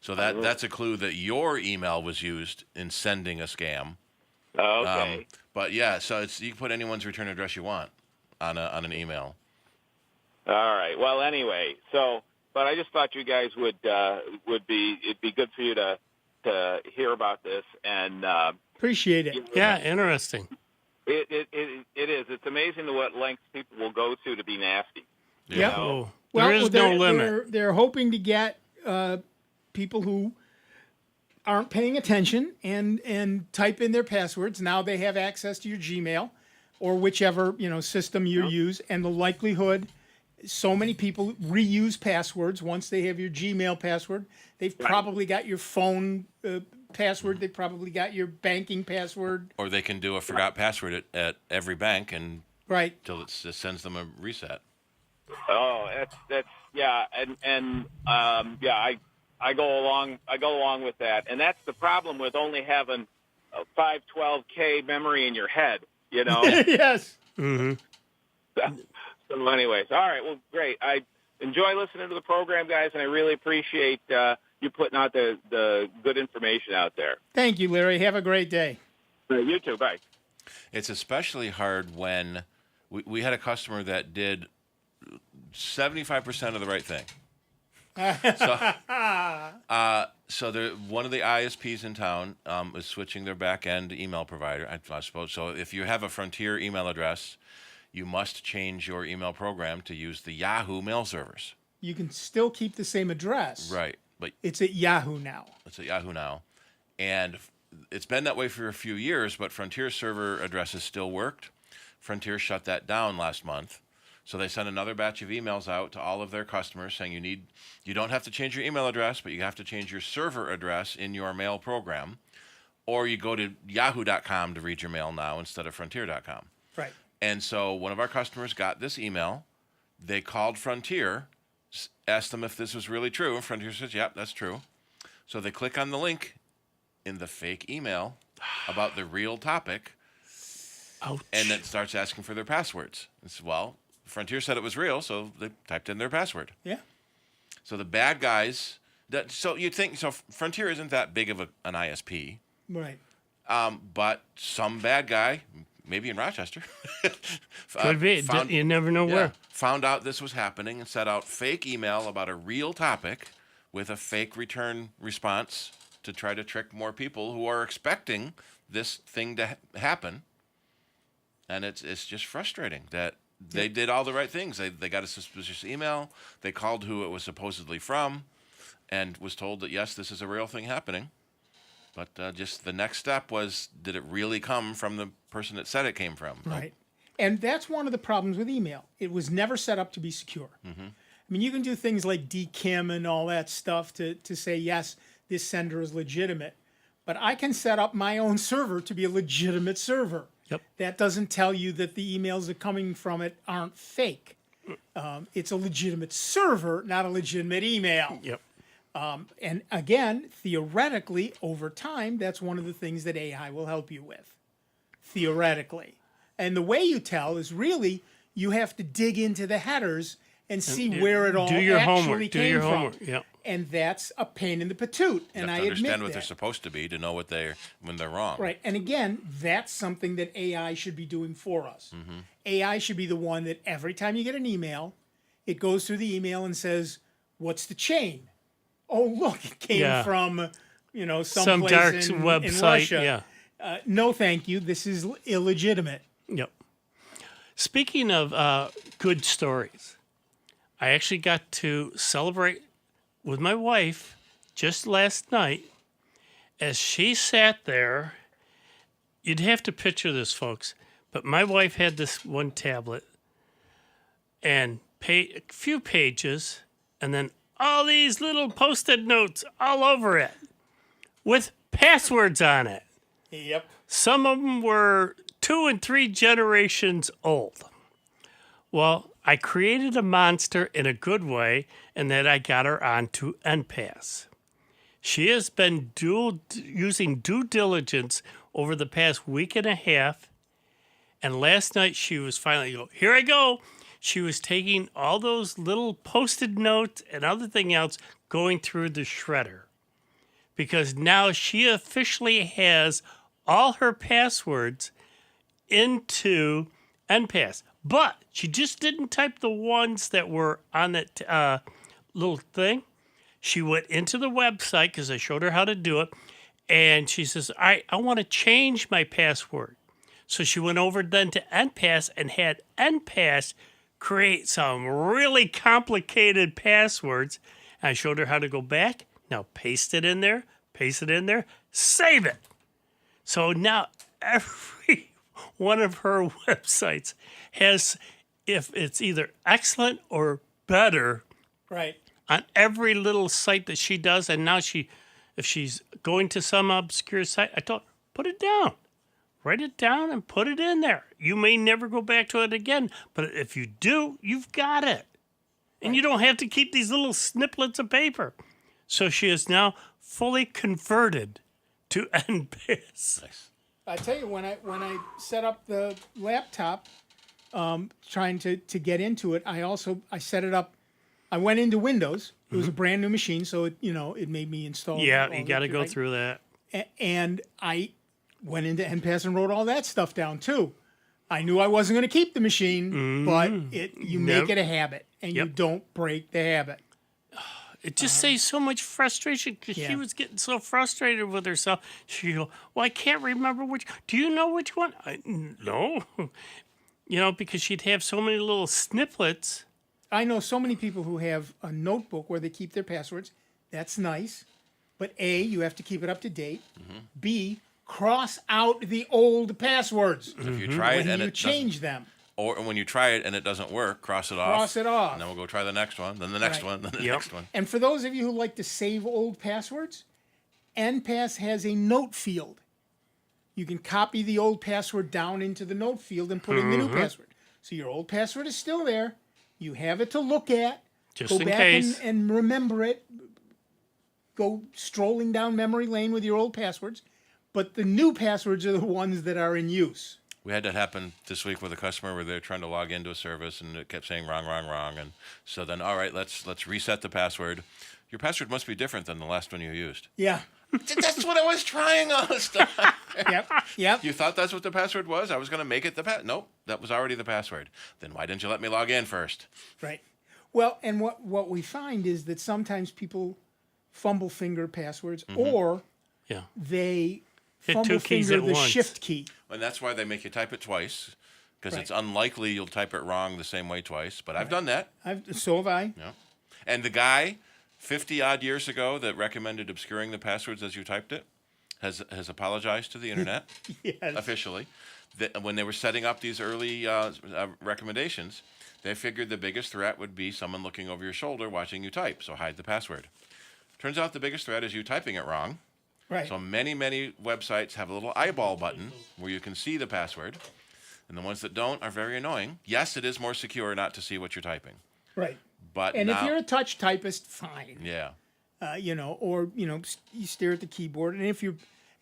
Speaker 5: So that's a clue that your email was used in sending a scam.
Speaker 4: Okay.
Speaker 5: But yeah, so you can put anyone's return address you want on an email.
Speaker 4: All right. Well, anyway, but I just thought you guys it'd be good for you to hear about this, and
Speaker 3: appreciate it.
Speaker 1: Yeah, interesting.
Speaker 4: It is. It's amazing to what lengths people will go to be nasty.
Speaker 3: Yep.
Speaker 1: Oh,
Speaker 3: Well,
Speaker 1: there is no limit.
Speaker 3: They're hoping to get people who aren't paying attention and type in their passwords. Now they have access to your Gmail or whichever system you use, and the likelihood So many people reuse passwords once they have your Gmail password. They've probably got your phone password. They've probably got your banking password.
Speaker 5: Or they can do a forgot password at every bank and
Speaker 3: Right.
Speaker 5: till it sends them a reset.
Speaker 4: Oh, that's yeah, and I go along with that, and that's the problem with only having a 512K memory in your head, you know.
Speaker 3: Yes.
Speaker 1: Mm-hmm.
Speaker 4: So anyways, all right, well, great. I enjoy listening to the program, guys, and I really appreciate you putting out the good information out there.
Speaker 3: Thank you, Larry. Have a great day.
Speaker 4: You too. Bye.
Speaker 5: It's especially hard when we had a customer that did 75% of the right thing. So one of the ISPs in town is switching their back-end email provider, I suppose. So if you have a Frontier email address, you must change your email program to use the Yahoo mail servers.
Speaker 3: You can still keep the same address.
Speaker 5: Right. But
Speaker 3: it's at Yahoo now.
Speaker 5: It's at Yahoo now. And it's been that way for a few years, but Frontier server addresses still worked. Frontier shut that down last month. So they sent another batch of emails out to all of their customers saying you don't have to change your email address, but you have to change your server address in your mail program. Or you go to yahoo.com to read your mail now instead of frontier.com.
Speaker 3: Right.
Speaker 5: And so one of our customers got this email. They called Frontier, asked them if this was really true. And Frontier says, yep, that's true. So they click on the link in the fake email about the real topic.
Speaker 1: Ouch. And
Speaker 5: then starts asking for their passwords. It's, well, Frontier said it was real, so they typed in their password.
Speaker 3: Yeah.
Speaker 5: So the bad guys, so you'd think, so Frontier isn't that big of an ISP.
Speaker 3: Right.
Speaker 5: But some bad guy, maybe in Rochester.
Speaker 1: Could be. You never know where.
Speaker 5: Found out this was happening and sent out fake email about a real topic with a fake return response to try to trick more people who are expecting this thing to happen. And it's just frustrating that they did all the right things. They got a suspicious email. They called who it was supposedly from and was told that, yes, this is a real thing happening. But just the next step was, did it really come from the person that said it came from?
Speaker 3: Right. And that's one of the problems with email. It was never set up to be secure.
Speaker 5: Mm-hmm.
Speaker 3: I mean, you can do things like DKIM and all that stuff to say, yes, this sender is legitimate. But I can set up my own server to be a legitimate server.
Speaker 1: Yep.
Speaker 3: That doesn't tell you that the emails that are coming from it aren't fake. It's a legitimate server, not a legitimate email.
Speaker 1: Yep.
Speaker 3: And again, theoretically, over time, that's one of the things that AI will help you with. Theoretically. And the way you tell is really you have to dig into the headers and see where it all
Speaker 1: do your
Speaker 3: actually
Speaker 1: homework.
Speaker 3: came
Speaker 1: Do your
Speaker 3: from.
Speaker 1: homework. Yep.
Speaker 3: And that's a pain in the patoot. And
Speaker 5: you have
Speaker 3: I
Speaker 5: to understand
Speaker 3: admit
Speaker 5: what
Speaker 3: that.
Speaker 5: they're supposed to be to know when they're wrong.
Speaker 3: Right. And again, that's something that AI should be doing for us.
Speaker 5: Mm-hmm.
Speaker 3: AI should be the one that every time you get an email, it goes through the email and says, what's the chain? Oh, look, it came from,
Speaker 1: some dark website.
Speaker 3: in Russia.
Speaker 1: Yeah.
Speaker 3: No, thank you. This is illegitimate.
Speaker 1: Yep. Speaking of good stories, I actually got to celebrate with my wife just last night as she sat there. You'd have to picture this, folks, but my wife had this one tablet and a few pages and then all these little Post-it notes all over it with passwords on it.
Speaker 3: Yep.
Speaker 1: Some of them were 2 and 3 generations old. Well, I created a monster in a good way, and then I got her onto NPass. She has been using due diligence over the past week and a half, and last night she was finally here I go. She was taking all those little Post-it notes and other thing else, going through the shredder. Because now she officially has all her passwords into NPass. But she just didn't type the ones that were on that little thing. She went into the website because I showed her how to do it. And she says, I want to change my password. So she went over then to NPass and had NPass create some really complicated passwords. And I showed her how to go back. Now paste it in there, save it. So now every one of her websites has if it's either excellent or better
Speaker 3: Right.
Speaker 1: on every little site that she does. And now if she's going to some obscure site, I told her, put it down. Write it down and put it in there. You may never go back to it again, but if you do, you've got it. And you don't have to keep these little snippets of paper. So she is now fully converted to NPAS.
Speaker 5: Nice.
Speaker 3: I tell you, when I set up the laptop, trying to get into it, I set it up. I went into Windows. It was a brand new machine, so it made me install.
Speaker 1: Yeah, you got to go through that.
Speaker 3: And I went into NPAS and wrote all that stuff down too. I knew I wasn't going to keep the machine, but you make it a habit, and you don't break the habit.
Speaker 1: It just saves so much frustration because she was getting so frustrated with herself. She'd go, well, I can't remember which. Do you know which one? No. Because she'd have so many little snippets.
Speaker 3: I know so many people who have a notebook where they keep their passwords. That's nice. But A, you have to keep it up to date. B, cross out the old passwords.
Speaker 5: If you try it
Speaker 3: when
Speaker 5: and
Speaker 3: you
Speaker 5: it
Speaker 3: change them.
Speaker 5: Or when you try it and it doesn't work, cross it off.
Speaker 3: Cross it off.
Speaker 5: And then we'll go try the next one, then the next one, then the next one.
Speaker 3: And for those of you who like to save old passwords, NPAS has a note field. You can copy the old password down into the note field and put in the new password. So your old password is still there. You have it to look at.
Speaker 1: Just
Speaker 3: go
Speaker 1: in
Speaker 3: back
Speaker 1: case.
Speaker 3: And remember it. Go strolling down memory lane with your old passwords. But the new passwords are the ones that are in use.
Speaker 5: We had that happen this week with a customer where they're trying to log into a service and it kept saying wrong. And so then, all right, let's reset the password. Your password must be different than the last one you used.
Speaker 3: Yeah.
Speaker 5: That's what I was trying all this time.
Speaker 3: Yep.
Speaker 5: You thought that's what the password was? I was going to make it the password. Nope, that was already the password. Then why didn't you let me log in first?
Speaker 3: Right. Well, and what we find is that sometimes people fumble finger passwords or they
Speaker 1: hit
Speaker 3: fumble
Speaker 1: two keys
Speaker 3: finger
Speaker 1: at
Speaker 3: the
Speaker 1: once.
Speaker 3: shift key.
Speaker 5: And that's why they make you type it twice, because
Speaker 3: Right.
Speaker 5: it's unlikely you'll type it wrong the same way twice. But I've done that.
Speaker 3: So have I.
Speaker 5: Yeah. And the guy 50-odd years ago that recommended obscuring the passwords as you typed it has apologized to the internet officially. That when they were setting up these early recommendations, they figured the biggest threat would be someone looking over your shoulder watching you type, so hide the password. Turns out the biggest threat is you typing it wrong.
Speaker 3: Right.
Speaker 5: So many websites have a little eyeball button where you can see the password, and the ones that don't are very annoying. Yes, it is more secure not to see what you're typing.
Speaker 3: Right.
Speaker 5: But
Speaker 3: And
Speaker 5: now,
Speaker 3: if you're a touch typist, fine.
Speaker 5: yeah.
Speaker 3: You stare at the keyboard,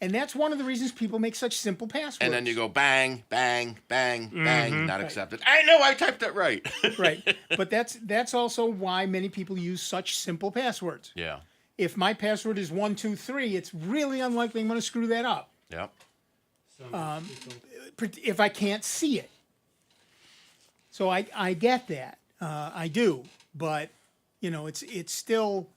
Speaker 3: and that's one of the reasons people make such simple passwords.
Speaker 5: And then you go bang, bang, bang, bang, not
Speaker 3: Right.
Speaker 5: accepted. I know I typed it right.
Speaker 3: Right. But that's also why many people use such simple passwords.
Speaker 5: Yeah.
Speaker 3: If my password is 123, it's really unlikely I'm going to screw that up.
Speaker 5: Yep.
Speaker 3: If I can't see it. So I get that. I do. But it's still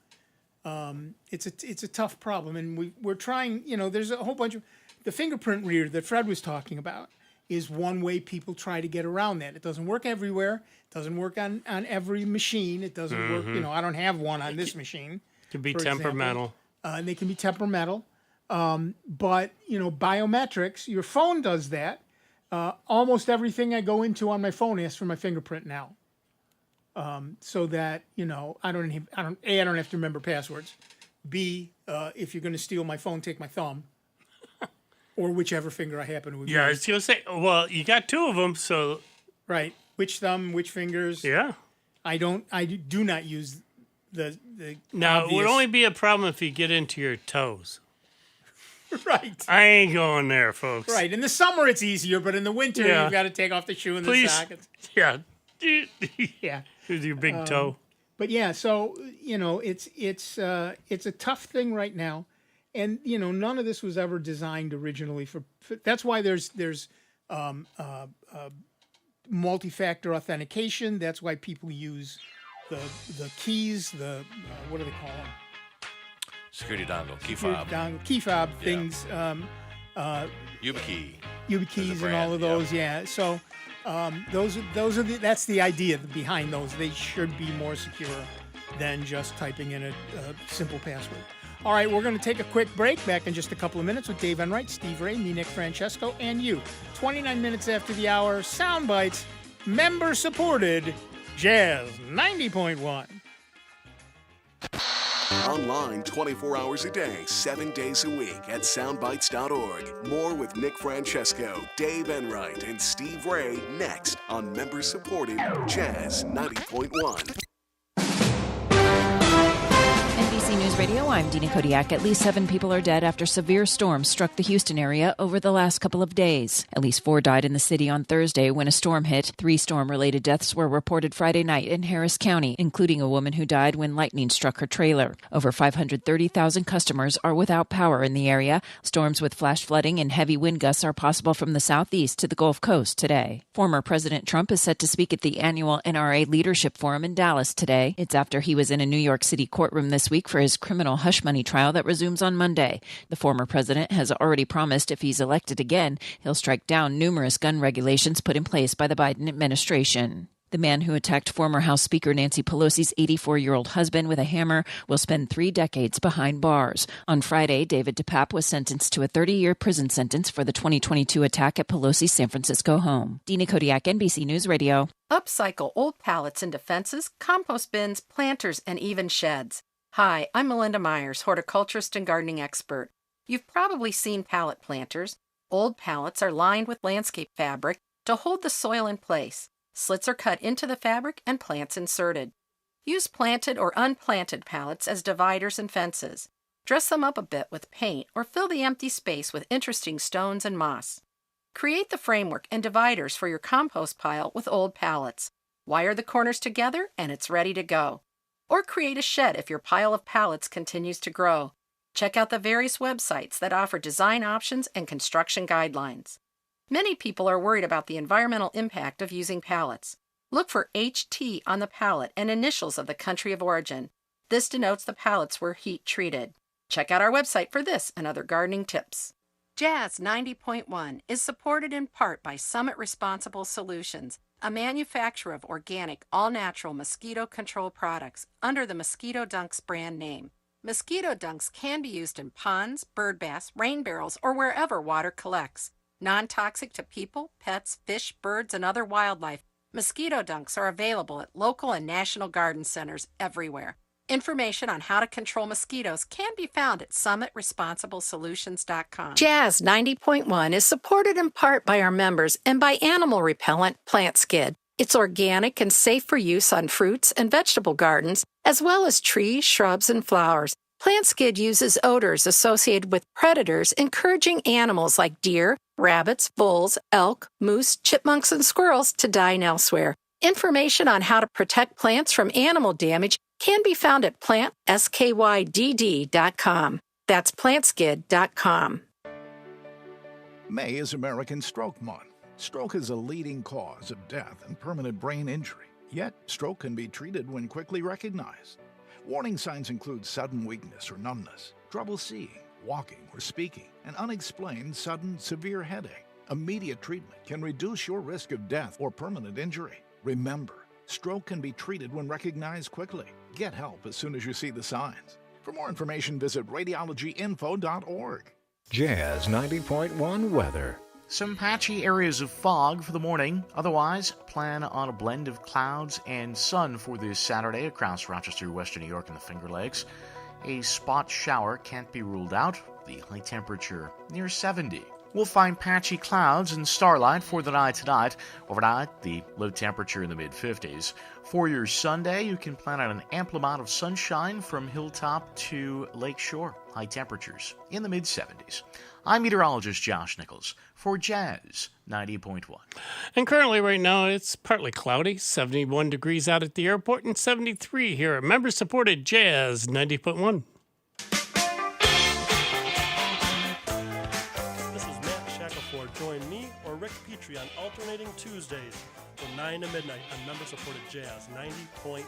Speaker 3: it's a tough problem, and we're trying. There's a whole bunch of the fingerprint reader that Fred was talking about is one way people try to get around that. It doesn't work everywhere. It doesn't work on every machine. It doesn't work. I don't have one on this machine.
Speaker 1: Can be
Speaker 3: for example.
Speaker 1: temperamental.
Speaker 3: And they can be temperamental. But biometrics, your phone does that. Almost everything I go into on my phone asks for my fingerprint now. So that I don't have to remember passwords. B, if you're going to steal my phone, take my thumb, or whichever finger I happen to use.
Speaker 1: Yeah, I was going to say, well, you got two of them, so
Speaker 3: right. Which thumb, which fingers?
Speaker 1: Yeah.
Speaker 3: I do not use the.
Speaker 1: Now
Speaker 3: obvious.
Speaker 1: it would only be a problem if you get into your toes.
Speaker 3: Right.
Speaker 1: I ain't going there, folks.
Speaker 3: Right. In the summer it's easier, but in the winter you've got to take off the shoe and the sockets.
Speaker 1: Yeah.
Speaker 3: Yeah.
Speaker 1: With your big toe.
Speaker 3: But yeah, so it's a tough thing right now, and none of this was ever designed originally for that's why there's multi-factor authentication. That's why people use the keys. What do they call them?
Speaker 5: Security dongle, key fob.
Speaker 3: Key fob things.
Speaker 5: YubiKey.
Speaker 3: YubiKeys and all of those. Yeah. So. That's the idea behind those. They should be more secure than just typing in a simple password. All right, we're going to take a quick break. Back in just a couple of minutes with Dave Enright, Steve Ray, me, Nick Francesco, and you. 29 minutes after the hour, Sound Bites, member-supported Jazz 90.1.
Speaker 2: Online 24 hours a day, 7 days a week at soundbytes.org. More with Nick Francesco, Dave Enright, and Steve Ray next on member-supported Jazz 90.1.
Speaker 6: NBC News Radio, I'm Dina Kodiak. At least 7 people are dead after severe storms struck the Houston area over the last couple of days. At least 4 died in the city on Thursday when a storm hit. 3 storm-related deaths were reported Friday night in Harris County, including a woman who died when lightning struck her trailer. Over 530,000 customers are without power in the area. Storms with flash flooding and heavy wind gusts are possible from the southeast to the Gulf Coast today. Former President Trump is set to speak at the annual NRA Leadership Forum in Dallas today. It's after he was in a New York City courtroom this week for his criminal hush money trial that resumes on Monday. The former president has already promised if he's elected again, he'll strike down numerous gun regulations put in place by the Biden administration. The man who attacked former House Speaker Nancy Pelosi's 84-year-old husband with a hammer will spend 3 decades behind bars. On Friday, David DePape was sentenced to a 30-year prison sentence for the 2022 attack at Pelosi's San Francisco home. Dina Kodiak, NBC News Radio.
Speaker 7: Upcycle old pallets into fences, compost bins, planters, and even sheds. Hi, I'm Melinda Myers, horticulturist and gardening expert. You've probably seen pallet planters. Old pallets are lined with landscape fabric to hold the soil in place. Slits are cut into the fabric and plants inserted. Use planted or unplanted pallets as dividers and fences. Dress them up a bit with paint or fill the empty space with interesting stones and moss. Create the framework and dividers for your compost pile with old pallets. Wire the corners together and it's ready to go. Or create a shed if your pile of pallets continues to grow. Check out the various websites that offer design options and construction guidelines. Many people are worried about the environmental impact of using pallets. Look for HT on the pallet and initials of the country of origin. This denotes the pallets were heat treated. Check out our website for this and other gardening tips. Jazz 90.1 is supported in part by Summit Responsible Solutions, a manufacturer of organic, all-natural mosquito control products under the Mosquito Dunks brand name. Mosquito Dunks can be used in ponds, bird baths, rain barrels, or wherever water collects. Non-toxic to people, pets, fish, birds, and other wildlife, Mosquito Dunks are available at local and national garden centers everywhere. Information on how to control mosquitoes can be found at summitresponsiblesolutions.com. Jazz 90.1 is supported in part by our members and by animal repellent Plant Skid. It's organic and safe for use on fruits and vegetable gardens, as well as trees, shrubs, and flowers. Plant Skid uses odors associated with predators, encouraging animals like deer, rabbits, bulls, elk, moose, chipmunks, and squirrels to dine elsewhere. Information on how to protect plants from animal damage can be found at plantskydd.com. That's plantskid.com.
Speaker 8: May is American Stroke Month. Stroke is a leading cause of death and permanent brain injury. Yet, stroke can be treated when quickly recognized. Warning signs include sudden weakness or numbness, trouble seeing, walking, or speaking, and unexplained sudden severe headache. Immediate treatment can reduce your risk of death or permanent injury. Remember, stroke can be treated when recognized quickly. Get help as soon as you see the signs. For more information, visit radiologyinfo.org.
Speaker 12: Jazz 90.1 weather.
Speaker 13: Some patchy areas of fog for the morning. Otherwise, plan on a blend of clouds and sun for this Saturday across Rochester, Western New York, and the Finger Lakes. A spot shower can't be ruled out. The high temperature near 70. We'll find patchy clouds and starlight for the night tonight. Overnight, the low temperature in the mid-50s. For your Sunday, you can plan on an ample amount of sunshine from hilltop to lakeshore. High temperatures in the mid-70s. I'm meteorologist Josh Nichols for Jazz 90.1.
Speaker 1: And currently right now it's partly cloudy, 71 degrees out at the airport and 73 here at member-supported Jazz 90.1.
Speaker 23: Join me or Rick Petrie on alternating Tuesdays from 9 to midnight on member-supported Jazz 90.1.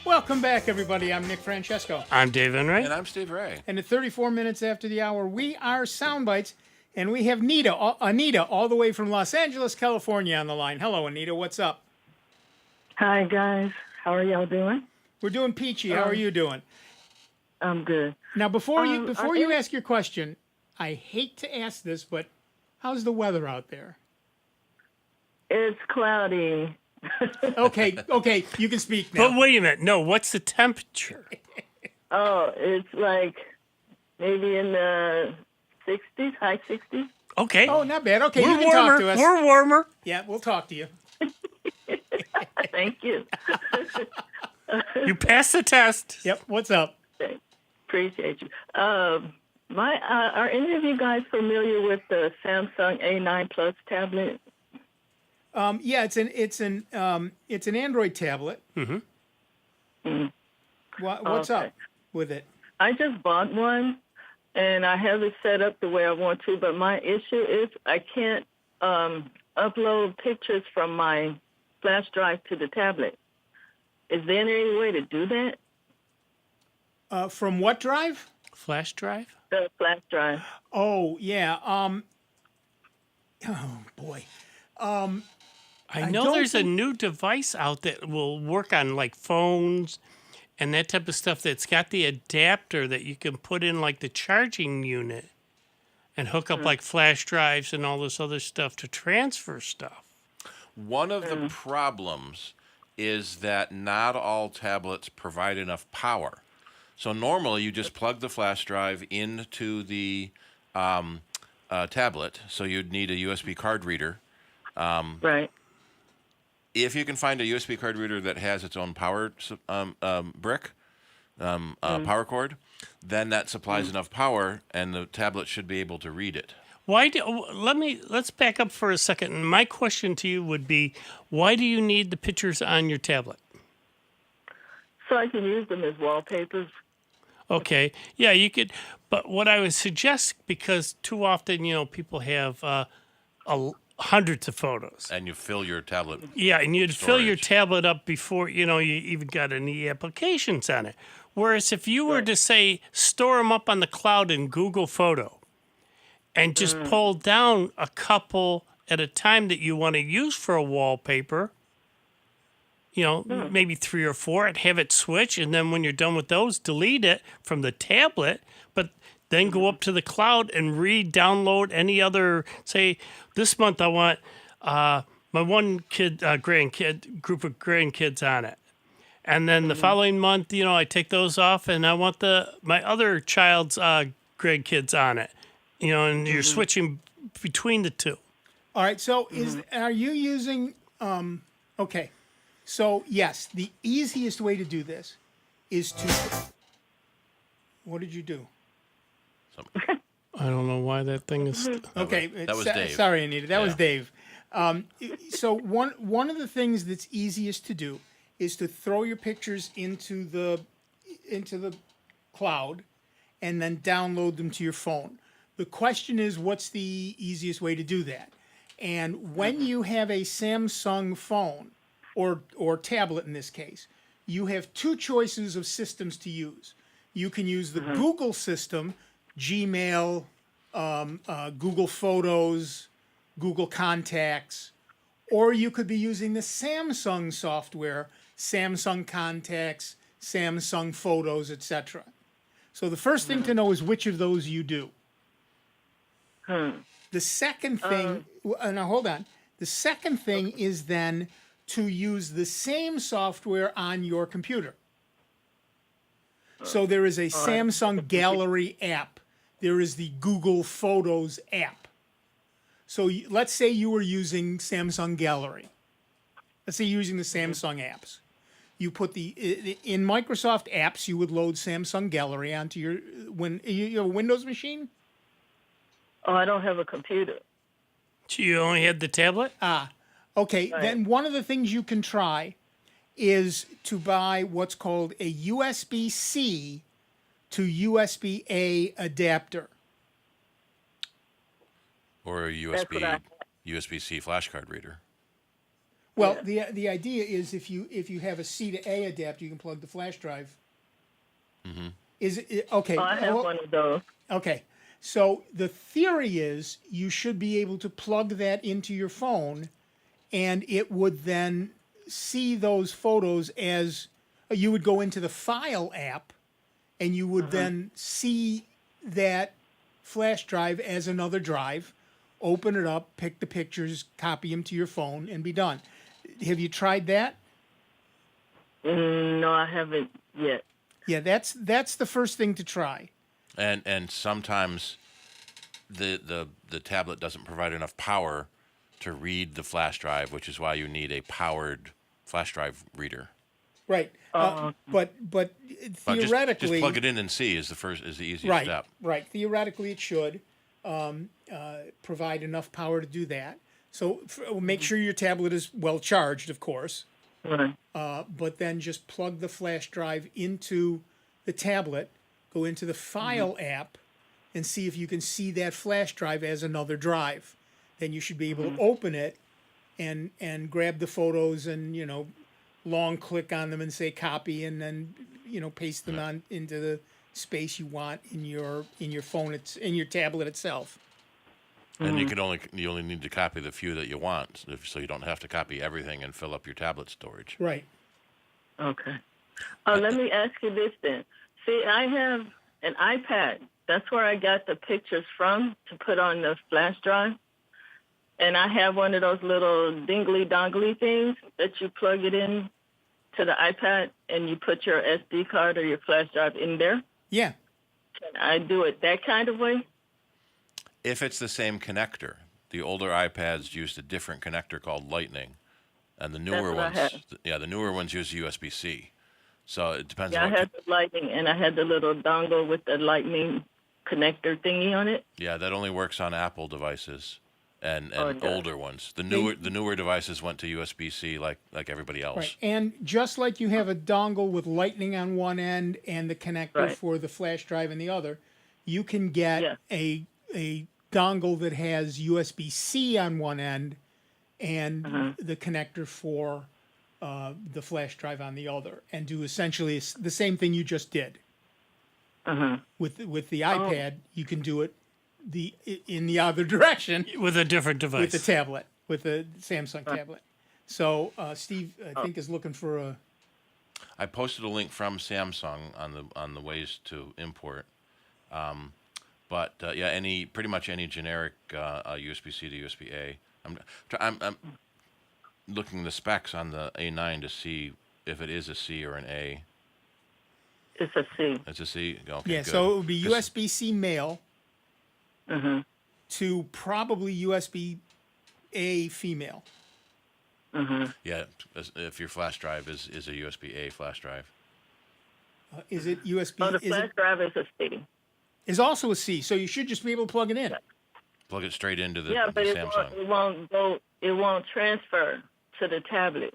Speaker 3: Welcome back, everybody. I'm Nick Francesco.
Speaker 1: I'm Dave Enright.
Speaker 5: And I'm Steve Ray.
Speaker 3: And at 34 minutes after the hour, we are Soundbites, and we have Anita all the way from Los Angeles, California on the line. Hello, Anita. What's up?
Speaker 24: Hi, guys. How are y'all doing?
Speaker 3: We're doing peachy. How are you doing?
Speaker 24: I'm good.
Speaker 3: Now, before you ask your question, I hate to ask this, but how's the weather out there?
Speaker 24: It's cloudy.
Speaker 3: Okay, you can speak now.
Speaker 1: But wait a minute. No, what's the temperature?
Speaker 24: Oh, it's like maybe in the 60s, high 60s.
Speaker 1: Okay.
Speaker 3: Oh, not bad. Okay,
Speaker 1: We're
Speaker 3: you can
Speaker 1: warmer.
Speaker 3: talk to us.
Speaker 1: We're warmer.
Speaker 3: Yeah, we'll talk to you.
Speaker 24: Thank you.
Speaker 1: You passed the test.
Speaker 3: Yep. What's up?
Speaker 24: Appreciate you. Are any of you guys familiar with the Samsung A9 Plus tablet?
Speaker 3: Yeah, it's an Android tablet.
Speaker 1: Mm-hmm.
Speaker 3: What's
Speaker 24: Okay.
Speaker 3: up with it?
Speaker 24: I just bought one, and I have it set up the way I want to, but my issue is I can't upload pictures from my flash drive to the tablet. Is there any way to do that?
Speaker 3: From what drive?
Speaker 1: Flash drive?
Speaker 24: The flash drive.
Speaker 3: Oh, yeah. Oh, boy.
Speaker 1: I know there's a new device out that will work on like phones and that type of stuff that's got the adapter that you can put in like the charging unit and hook up like flash drives and all this other stuff to transfer stuff.
Speaker 5: One of the problems is that not all tablets provide enough power. So normally you just plug the flash drive into the tablet, so you'd need a USB card reader.
Speaker 24: Right.
Speaker 5: If you can find a USB card reader that has its own power brick, power cord, then that supplies enough power, and the tablet should be able to read it.
Speaker 1: Let's back up for a second. And my question to you would be, why do you need the pictures on your tablet?
Speaker 24: So I can use them as wallpapers.
Speaker 1: Okay. Yeah, you could. But what I would suggest, because too often, people have hundreds of photos.
Speaker 5: And you fill your tablet.
Speaker 1: Yeah, and you'd
Speaker 5: storage.
Speaker 1: fill your tablet up before, you even got any applications on it. Whereas if you were to, say, store them up on the cloud in Google Photo and just pull down a couple at a time that you want to use for a wallpaper, maybe 3 or 4, and have it switch, and then when you're done with those, delete it from the tablet, but then go up to the cloud and re-download any other, say, this month I want my one kid, group of grandkids on it. And then the following month, I take those off and I want my other child's grandkids on it. And you're switching between the two.
Speaker 3: All right, so are you using, okay. So, yes, the easiest way to do this is to, what did you do?
Speaker 1: I don't know why that thing is.
Speaker 3: Okay,
Speaker 5: that was Dave.
Speaker 3: Sorry, Anita, that was Dave. So one of the things that's easiest to do is to throw your pictures into the cloud and then download them to your phone. The question is, what's the easiest way to do that? And when you have a Samsung phone or tablet in this case, you have two choices of systems to use. You can use the Google system, Gmail, Google Photos, Google Contacts, or you could be using the Samsung software, Samsung Contacts, Samsung Photos, etc. So the first thing to know is which of those you do. The second thing, now hold on. The second thing is then to use the same software on your computer. So there is a Samsung Gallery app. There is the Google Photos app. So let's say you were using Samsung Gallery. Let's say you're using the Samsung apps. You put in Microsoft apps, you would load Samsung Gallery onto you have a Windows machine?
Speaker 24: Oh, I don't have a computer.
Speaker 1: So you only had the tablet?
Speaker 3: Okay.
Speaker 24: Right.
Speaker 3: Then one of the things you can try is to buy what's called a USB-C to USB-A adapter.
Speaker 5: Or a USB-C flash card reader.
Speaker 3: Well, the idea is if you have a C to A adapter, you can plug the flash drive.
Speaker 5: Mm-hmm.
Speaker 3: Is it okay?
Speaker 24: Oh, I have one of those.
Speaker 3: Okay. So the theory is you should be able to plug that into your phone, and it would then see those photos as you would go into the File app, and you would then see that flash drive as another drive, open it up, pick the pictures, copy them to your phone, and be done. Have you tried that?
Speaker 24: No, I haven't yet.
Speaker 3: Yeah, that's the first thing to try.
Speaker 5: And sometimes the tablet doesn't provide enough power to read the flash drive, which is why you need a powered flash drive reader.
Speaker 3: Right. But theoretically,
Speaker 5: just plug it in and see is the easiest step.
Speaker 3: Right. Theoretically, it should provide enough power to do that. So make sure your tablet is well charged, of course.
Speaker 24: Right.
Speaker 3: But then just plug the flash drive into the tablet, go into the File app, and see if you can see that flash drive as another drive. Then you should be able to open it and grab the photos and, long click on them and say copy, and then, paste them on into the space you want in your phone, in your tablet itself.
Speaker 5: And you only need to copy the few that you want, so you don't have to copy everything and fill up your tablet storage.
Speaker 3: Right.
Speaker 24: Okay. Let me ask you this then. See, I have an iPad. That's where I got the pictures from to put on the flash drive. And I have one of those little dingly-dongly things that you plug it in to the iPad and you put your SD card or your flash drive in there.
Speaker 3: Yeah.
Speaker 24: Can I do it that kind of way?
Speaker 5: If it's the same connector. The older iPads used a different connector called Lightning, and the newer the newer ones use USB-C. So it depends.
Speaker 24: Yeah, I had the Lightning, and I had the little dongle with the Lightning connector thingy on it.
Speaker 5: Yeah, that only works on Apple devices and older ones. The newer devices went to USB-C like everybody else.
Speaker 3: Right. And just like you have a dongle with Lightning on one end and the connector for the flash drive in the other, you can get a dongle that has USB-C on one end and the connector for the flash drive on the other, and do essentially the same thing you just did. With the iPad, you can do it in the other direction
Speaker 1: with a different device,
Speaker 3: with the tablet, with the Samsung tablet. So Steve, I think, is looking for a.
Speaker 5: I posted a link from Samsung on the ways to import. But pretty much any generic USB-C to USB-A. I'm looking the specs on the A9 to see if it is a C or an A.
Speaker 24: It's a C.
Speaker 5: It's a C. Okay,
Speaker 3: yeah,
Speaker 5: good.
Speaker 3: so it would be USB-C male to probably USB-A female.
Speaker 5: Yeah, if your flash drive is a USB-A flash drive.
Speaker 3: Is it USB?
Speaker 24: Oh, the flash drive is a C.
Speaker 3: Is also a C, so you should just be able to plug it in.
Speaker 5: Plug it straight into the
Speaker 24: but
Speaker 5: Samsung.
Speaker 24: it won't transfer to the tablet.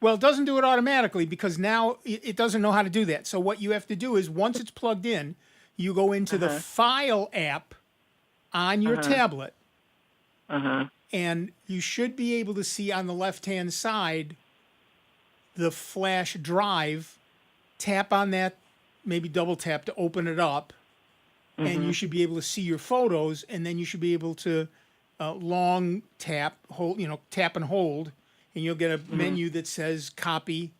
Speaker 3: Well, it doesn't do it automatically because now it doesn't know how to do that. So what you have to do is once it's plugged in, you go into the File app on your tablet, and you should be able to see on the left-hand side the flash drive. Tap on that, maybe double tap to open it up, and you should be able to see your photos, and then you should be able to long tap, tap and hold, and you'll get a menu that says copy,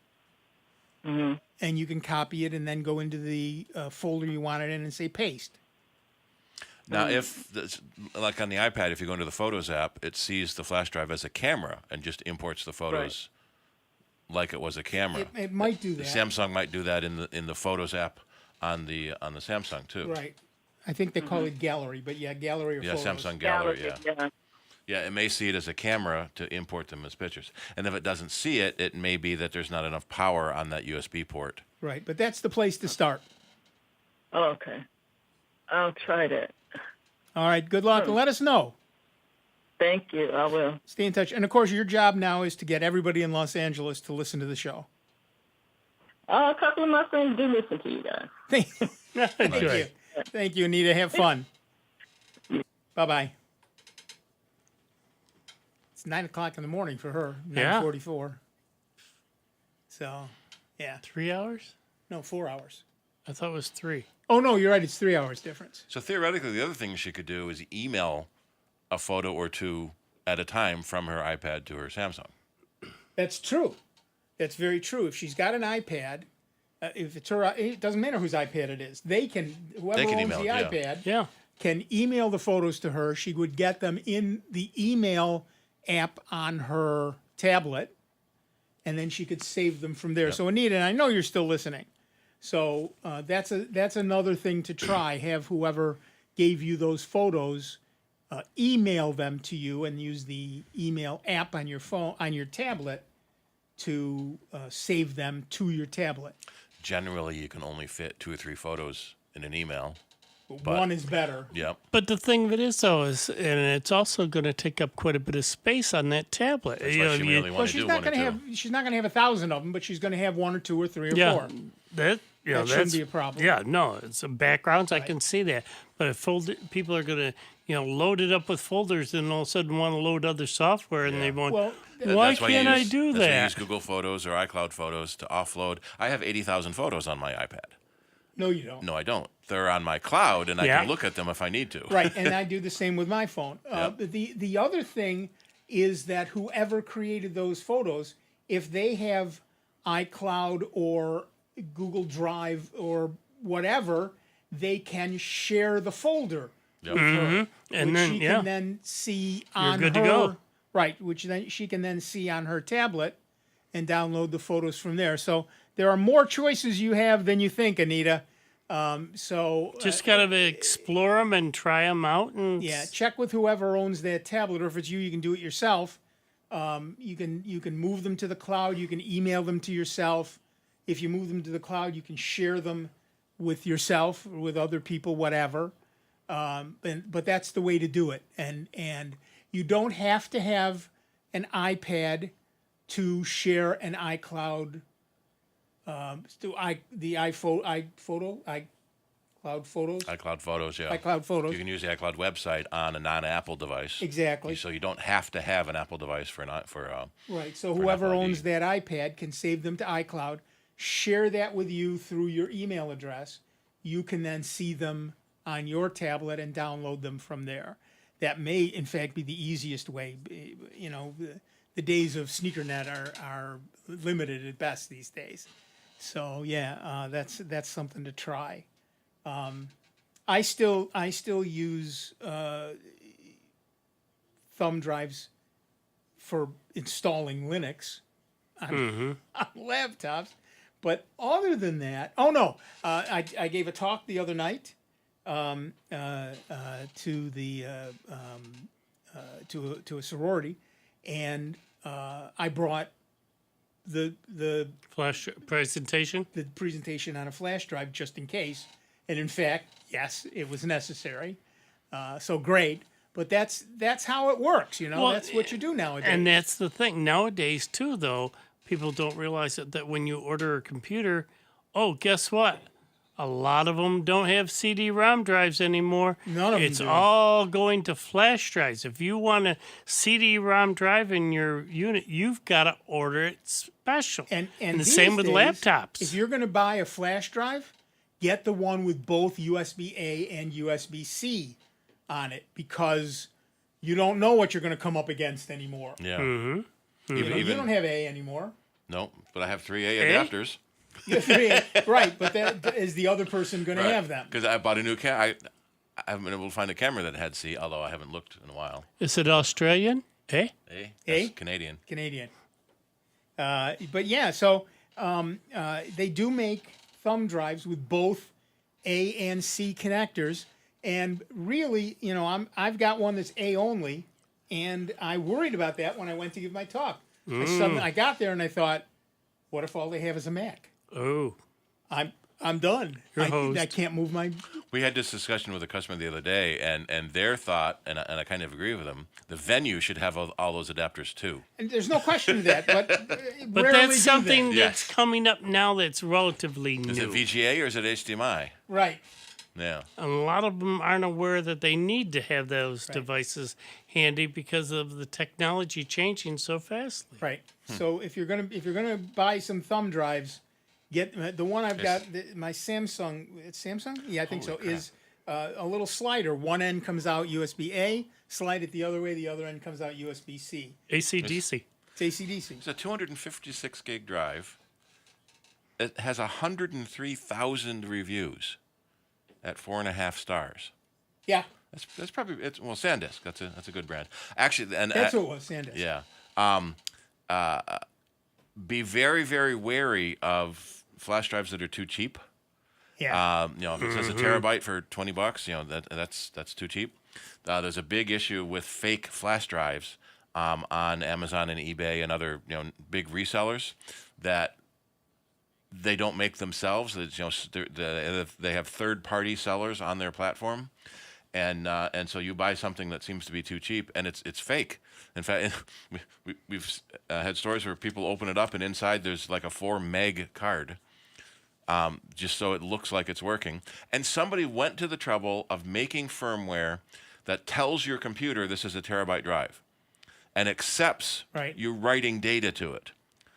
Speaker 3: and you can copy it and then go into the folder you want it in and say paste.
Speaker 5: Now, like on the iPad, if you go into the Photos app, it sees the flash drive as a camera and just imports the photos like it was a camera.
Speaker 3: It might do that.
Speaker 5: Samsung might do that in the Photos app on the Samsung too.
Speaker 3: Right. I think they call it Gallery, but Gallery or Photos.
Speaker 5: Samsung Gallery, Yeah, it may see it as a camera to import them as pictures. And if it doesn't see it, it may be that there's not enough power on that USB port.
Speaker 3: Right, but that's the place to start.
Speaker 24: Oh, okay. I'll try that.
Speaker 3: All right, good luck, and let us know.
Speaker 24: Thank you, I will.
Speaker 3: Stay in touch. And, of course, your job now is to get everybody in Los Angeles to listen to the show.
Speaker 24: A couple of my friends do listen to you guys.
Speaker 3: Thank you. Thank you, Anita. Have fun. Bye-bye. It's 9 o'clock in the morning for her, 9:44. So,
Speaker 1: 3 hours?
Speaker 3: No, 4 hours.
Speaker 1: I thought it was 3.
Speaker 3: Oh, no, you're right. It's 3 hours difference.
Speaker 5: So theoretically, the other thing she could do is email a photo or two at a time from her iPad to her Samsung.
Speaker 3: That's true. That's very true. If she's got an iPad, if it's her, it doesn't matter whose iPad it is. Whoever owns the iPad can email the photos to her. She would get them in the email app on her tablet, and then she could save them from there.
Speaker 5: Yep.
Speaker 3: So Anita, and I know you're still listening. So that's another thing to try. Have whoever gave you those photos email them to you, and use the email app on your phone, on your tablet, to save them to your tablet.
Speaker 5: Generally, you can only fit 2 or 3 photos in an email.
Speaker 3: But one is better.
Speaker 5: Yep.
Speaker 1: But the thing of it is, though, and it's also going to take up quite a bit of space on that tablet.
Speaker 5: That's why she may only want to
Speaker 3: She's
Speaker 5: do
Speaker 3: not
Speaker 5: 1 or
Speaker 3: going to
Speaker 5: 2.
Speaker 3: have. She's not going to have 1,000 of them, but she's going to have 1 or 2 or 3 or 4.
Speaker 1: That
Speaker 3: That shouldn't be a problem.
Speaker 1: Yeah, no, it's backgrounds. I can see that, but if people are going to, load it up with folders, and all of a sudden want to load other software, and they want.
Speaker 3: Well,
Speaker 1: why can't I do
Speaker 5: That's why you
Speaker 1: that?
Speaker 5: use Google Photos or iCloud Photos to offload. I have 80,000 photos on my iPad.
Speaker 3: No, you don't.
Speaker 5: No, I don't. They're on my cloud, and I
Speaker 1: Yeah.
Speaker 5: can look at them if I need to.
Speaker 3: Right, and I do the same with my phone. The other thing is that whoever created those photos, if they have iCloud or Google Drive or whatever, they can share the folder.
Speaker 5: Yep.
Speaker 3: with her,
Speaker 1: And
Speaker 3: which
Speaker 1: then,
Speaker 3: she
Speaker 1: yeah.
Speaker 3: can then see
Speaker 1: You're
Speaker 3: on
Speaker 1: good
Speaker 3: her.
Speaker 1: to go.
Speaker 3: Right, which then she can then see on her tablet and download the photos from there. So there are more choices you have than you think, Anita.
Speaker 1: Just gotta explore them and try them out, and
Speaker 3: Yeah, check with whoever owns that tablet, or if it's you, you can do it yourself. You can move them to the cloud. You can email them to yourself. If you move them to the cloud, you can share them with yourself or with other people, whatever. But that's the way to do it. And you don't have to have an iPad to share an iCloud. iCloud Photos.
Speaker 5: iCloud Photos, yeah.
Speaker 3: iCloud Photos.
Speaker 5: You can use the iCloud website on a non-Apple device.
Speaker 3: Exactly.
Speaker 5: So you don't have to have an Apple device for
Speaker 3: Right. So
Speaker 5: for an
Speaker 3: whoever
Speaker 5: Apple ID.
Speaker 3: owns that iPad can save them to iCloud, share that with you through your email address. You can then see them on your tablet and download them from there. That may, in fact, be the easiest way. The days of SneakerNet are limited at best these days. So yeah, that's something to try. I still use thumb drives for installing Linux on laptops, but other than that, I gave a talk the other night to a sorority, and I brought the
Speaker 1: flash presentation.
Speaker 3: The presentation on a flash drive just in case. And in fact, yes, it was necessary. So great. But that's how it works,
Speaker 1: Well,
Speaker 3: that's what you do nowadays.
Speaker 1: And that's the thing. Nowadays, too, though, people don't realize that when you order a computer, guess what? A lot of them don't have CD-ROM drives anymore.
Speaker 3: None of them
Speaker 1: It's
Speaker 3: do.
Speaker 1: all going to flash drives. If you want a CD-ROM drive in your unit, you've got to order it special.
Speaker 3: And
Speaker 1: the
Speaker 3: these
Speaker 1: same with
Speaker 3: days,
Speaker 1: laptops.
Speaker 3: If you're going to buy a flash drive, get the one with both USB-A and USB-C on it, because you don't know what you're going to come up against anymore.
Speaker 5: Yeah.
Speaker 3: You don't have A anymore.
Speaker 5: No, but I have 3 A adapters.
Speaker 3: You have 3A, right, but is the other person going to have them?
Speaker 5: Because I bought a new camera. I haven't been able to find a camera that had C, although I haven't looked in a while.
Speaker 1: Is it Australian?
Speaker 5: A?
Speaker 3: A?
Speaker 5: Yes, Canadian.
Speaker 3: But yeah, so they do make thumb drives with both A and C connectors, and really, I've got one that's A only, and I worried about that when I went to give my talk. I got there and I thought, what if all they have is a Mac?
Speaker 1: Oh,
Speaker 3: I'm done. I can't move my.
Speaker 5: We had this discussion with a customer the other day, and their thought, and I kind of agree with them, the venue should have all those adapters too.
Speaker 3: And there's no question of that, but
Speaker 1: But
Speaker 3: rarely
Speaker 1: that's
Speaker 3: do
Speaker 1: something
Speaker 3: that.
Speaker 1: that's coming up now that's relatively new.
Speaker 5: Is it VGA or is it HDMI?
Speaker 3: Right.
Speaker 5: Yeah.
Speaker 1: A lot of them aren't aware that they need to have those devices handy because of the technology changing so fastly.
Speaker 3: Right. So if you're gonna buy some thumb drives, get the one I've got. My Samsung. It's Samsung. Yeah, I think so. Is a little slider. One end comes out USB-A. Slide it the other way. The other end comes out USB-C.
Speaker 1: AC/DC.
Speaker 3: It's AC/DC.
Speaker 5: It's a 256 gig drive. It has 103,000 reviews at 4.5 stars.
Speaker 3: Yeah.
Speaker 5: That's probably SanDisk. That's a good brand. Actually, and
Speaker 3: That's what it was, SanDisk.
Speaker 5: Yeah. Be very, very wary of flash drives that are too cheap.
Speaker 3: Yeah.
Speaker 5: If it says a terabyte for $20, that's too cheap. There's a big issue with fake flash drives on Amazon and eBay and other big resellers that they don't make themselves. They have third-party sellers on their platform, and so you buy something that seems to be too cheap, and it's fake. In fact, we've had stories where people open it up, and inside there's like a 4 meg card, just so it looks like it's working. And somebody went to the trouble of making firmware that tells your computer this is a terabyte drive, and accepts you writing data to it.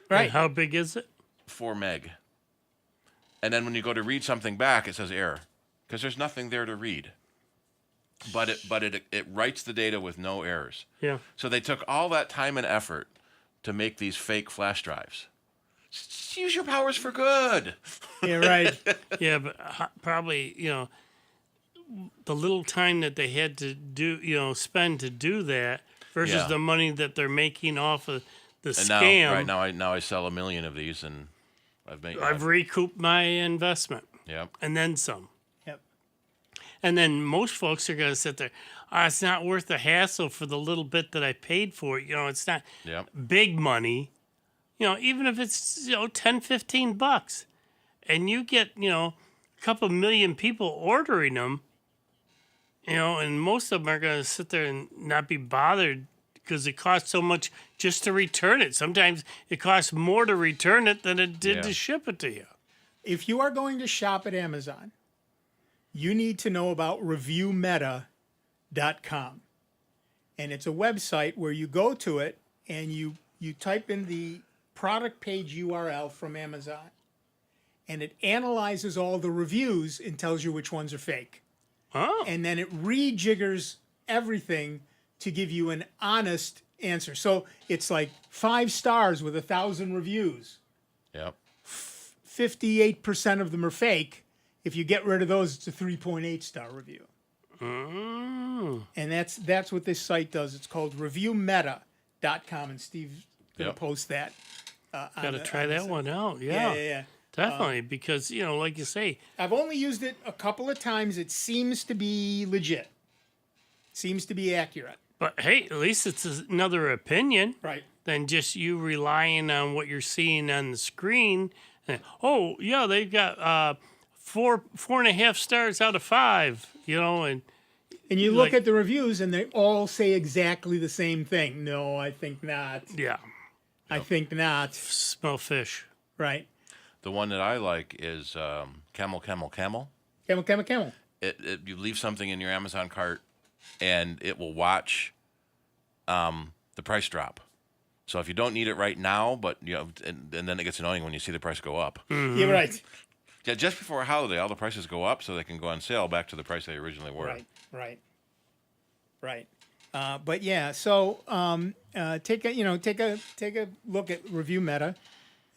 Speaker 1: Right. And how big is it?
Speaker 5: 4 meg. And then when you go to read something back, it says error, because there's nothing there to read. But it writes the data with no errors.
Speaker 1: Yeah.
Speaker 5: So they took all that time and effort to make these fake flash drives. Just use your powers for good.
Speaker 3: Yeah, right.
Speaker 1: Yeah, but probably, the little time that they had to spend to do that versus the money that they're making off of the scam.
Speaker 5: Now I sell 1 million of these, and
Speaker 1: I've recouped my investment.
Speaker 5: Yep.
Speaker 1: And then some.
Speaker 3: Yep.
Speaker 1: And then most folks are going to sit there, it's not worth the hassle for the little bit that I paid for it. It's not big money. Even if it's, $10, $15, and you get, a couple million people ordering them, and most of them are going to sit there and not be bothered because it costs so much just to return it. Sometimes it costs more to return it than it did to ship it to you.
Speaker 3: If you are going to shop at Amazon, you need to know about reviewmeta.com. And it's a website where you go to it and you type in the product page URL from Amazon, and it analyzes all the reviews and tells you which ones are fake.
Speaker 1: Oh.
Speaker 3: And then it rejiggers everything to give you an honest answer. So it's like 5 stars with 1,000 reviews.
Speaker 5: Yep.
Speaker 3: 58% of them are fake. If you get rid of those, it's a 3.8 star review.
Speaker 1: Mm.
Speaker 3: And that's what this site does. It's called reviewmeta.com, and Steve's going to post that.
Speaker 1: Got to try that one out. Yeah. Definitely, because, like you say.
Speaker 3: I've only used it a couple of times. It seems to be legit. Seems to be accurate.
Speaker 1: But, hey, at least it's another opinion.
Speaker 3: Right.
Speaker 1: Than just you relying on what you're seeing on the screen. And, they've got 4.5 stars out of 5, and
Speaker 3: you look at the reviews, and they all say exactly the same thing. No, I think not.
Speaker 1: Yeah.
Speaker 3: I think not.
Speaker 1: Smell fish.
Speaker 3: Right.
Speaker 5: The one that I like is Camel.
Speaker 3: Camel.
Speaker 5: You leave something in your Amazon cart, and it will watch the price drop. So if you don't need it right now, but and then it gets annoying when you see the price go up.
Speaker 3: Mm-hmm. Yeah, right.
Speaker 5: Yeah, just before a holiday, all the prices go up, so they can go on sale back to the price they originally were.
Speaker 3: Right. But yeah, so take a look at Review Meta,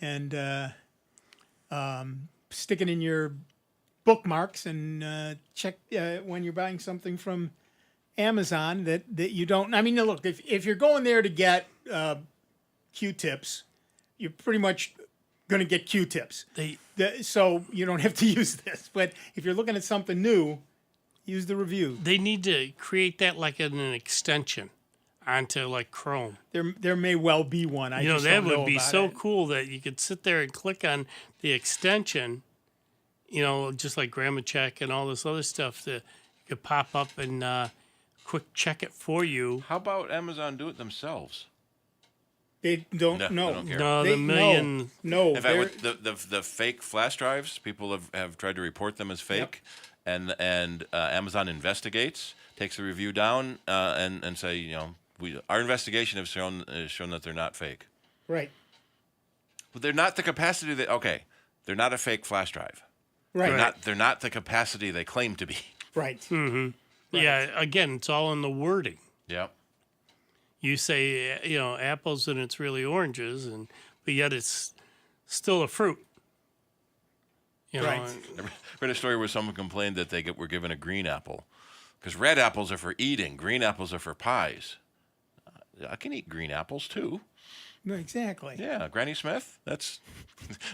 Speaker 3: and stick it in your bookmarks, and check when you're buying something from Amazon that you don't. I mean, look, if you're going there to get Q-tips, you're pretty much going to get Q-tips. So you don't have to use this. But if you're looking at something new, use the review.
Speaker 1: They need to create that like an extension onto like Chrome.
Speaker 3: There may well be one.
Speaker 1: That would be so cool that you could sit there and click on the extension, just like Grandma Check and all this other stuff that could pop up and quick check it for you.
Speaker 5: How about Amazon do it themselves?
Speaker 3: They don't know.
Speaker 5: They don't care.
Speaker 1: No, the million.
Speaker 3: No.
Speaker 5: In fact, with the fake flash drives, people have tried to report them as fake, and Amazon investigates, takes the review down, and say, our investigation has shown that they're not fake.
Speaker 3: Right.
Speaker 5: But they're not the capacity they're not a fake flash drive.
Speaker 3: Right.
Speaker 5: They're not the capacity they claim to be.
Speaker 3: Right.
Speaker 1: Mm-hmm. Right. Yeah. Again, it's all in the wording.
Speaker 5: Yep.
Speaker 1: You say, apples and it's really oranges, but yet it's still a fruit.
Speaker 5: Right. I read a story where someone complained that they were given a green apple Because red apples are for eating, green apples are for pies. I can eat green apples too.
Speaker 3: No, exactly.
Speaker 5: Yeah, Granny Smith. That's.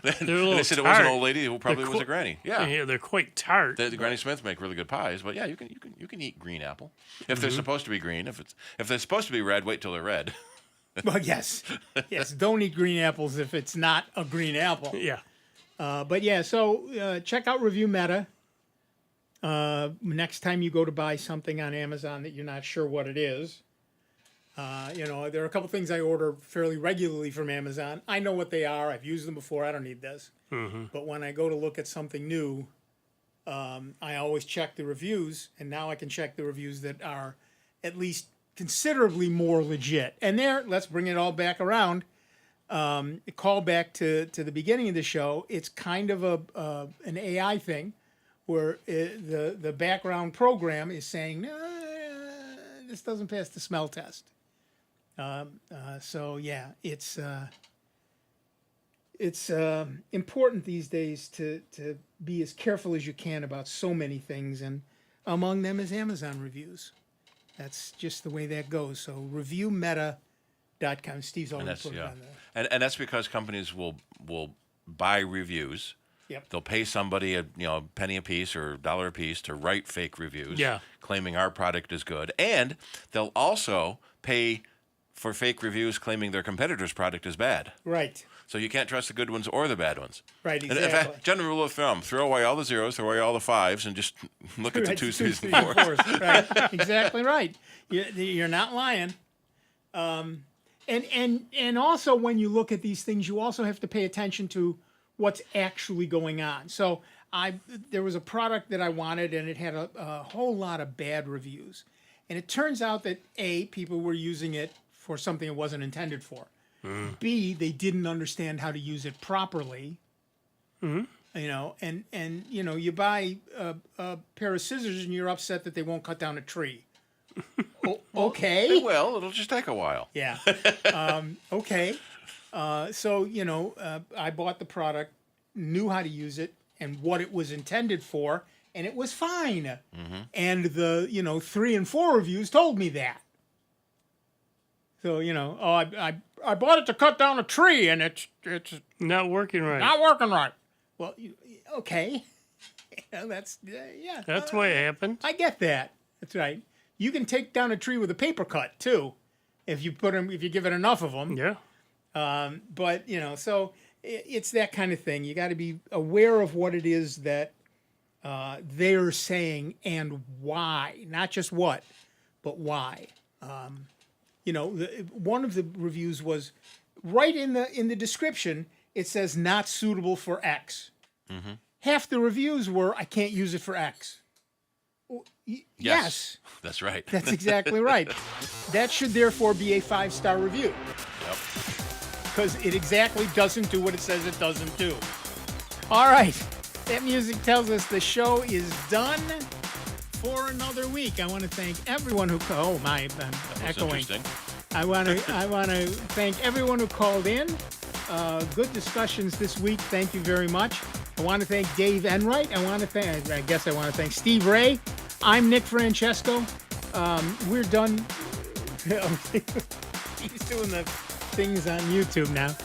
Speaker 1: They're a little
Speaker 5: They said it was an
Speaker 1: tart.
Speaker 5: old lady who probably was a granny. Yeah,
Speaker 1: they're quite tart.
Speaker 5: The Granny Smiths make really good pies, but yeah, you can eat green apple if they're supposed to be green. If they're supposed to be red, wait till they're red.
Speaker 3: Well, yes. Don't eat green apples if it's not a green apple.
Speaker 1: Yeah.
Speaker 3: But yeah, so check out Review Meta. Next time you go to buy something on Amazon that you're not sure what it is. There are a couple things I order fairly regularly from Amazon. I know what they are. I've used them before. I don't need this. But when I go to look at something new, I always check the reviews, and now I can check the reviews that are at least considerably more legit. And let's bring it all back around. Call back to the beginning of the show. It's kind of an AI thing where the background program is saying, no, this doesn't pass the smell test. So yeah, it's important these days to be as careful as you can about so many things, and among them is Amazon reviews. That's just the way that goes. So reviewmeta.com. Steve's already put it on there.
Speaker 5: And that's because companies will buy reviews.
Speaker 3: Yep.
Speaker 5: They'll pay somebody a penny a piece or $1 a piece to write fake reviews, claiming our product is good, and they'll also pay for fake reviews claiming their competitor's product is bad.
Speaker 3: Right.
Speaker 5: So you can't trust the good ones or the bad ones.
Speaker 3: Right,
Speaker 5: And
Speaker 3: exactly.
Speaker 5: in fact, general rule of thumb, throw away all the zeros, throw away all the fives, and just look at the 2s, 3s, and 4s.
Speaker 3: Right, exactly right. You're not lying. And also when you look at these things, you also have to pay attention to what's actually going on. So there was a product that I wanted, and it had a whole lot of bad reviews. And it turns out that A, people were using it for something it wasn't intended for. B, they didn't understand how to use it properly. You buy a pair of scissors and you're upset that they won't cut down a tree. Okay.
Speaker 5: They will. It'll just take a while.
Speaker 3: Yeah. Okay. So I bought the product, knew how to use it and what it was intended for, and it was fine. And the 3 and 4 reviews told me that. So I bought it to cut down a tree, and it's
Speaker 1: not working right.
Speaker 3: Not working right. Well, okay. That's
Speaker 1: That's what happened.
Speaker 3: I get that. That's right. You can take down a tree with a paper cut too, if you give it enough of them.
Speaker 1: Yeah.
Speaker 3: But so it's that kind of thing. You got to be aware of what it is that they're saying and why, not just what, but why. One of the reviews was right in the description. It says not suitable for X. Half the reviews were I can't use it for X. Yes.
Speaker 5: That's right.
Speaker 3: That's exactly right. That should therefore be a 5-star review.
Speaker 5: Yep.
Speaker 3: Because it exactly doesn't do what it says it doesn't do. All right. That music tells us the show is done for another week. I want to thank everyone who called. I'm echoing. I want to thank everyone who called in. Good discussions this week. Thank you very much. I want to thank Dave Enright. I want to thank Steve Ray. I'm Nick Francesco. We're done. He's doing the things on YouTube now.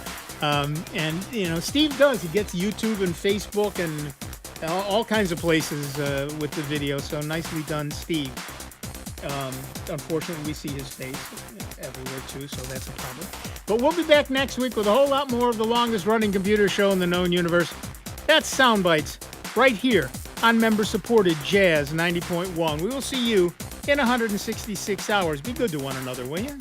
Speaker 3: And Steve does. He gets YouTube and Facebook and all kinds of places with the video. So nicely done, Steve. Unfortunately, we see his face everywhere too, so that's a problem. But we'll be back next week with a whole lot more of the longest running computer show in the known universe. That's Sound Bytes, right here on member-supported Jazz 90.1. We will see you in 166 hours. Be good to one another, will you?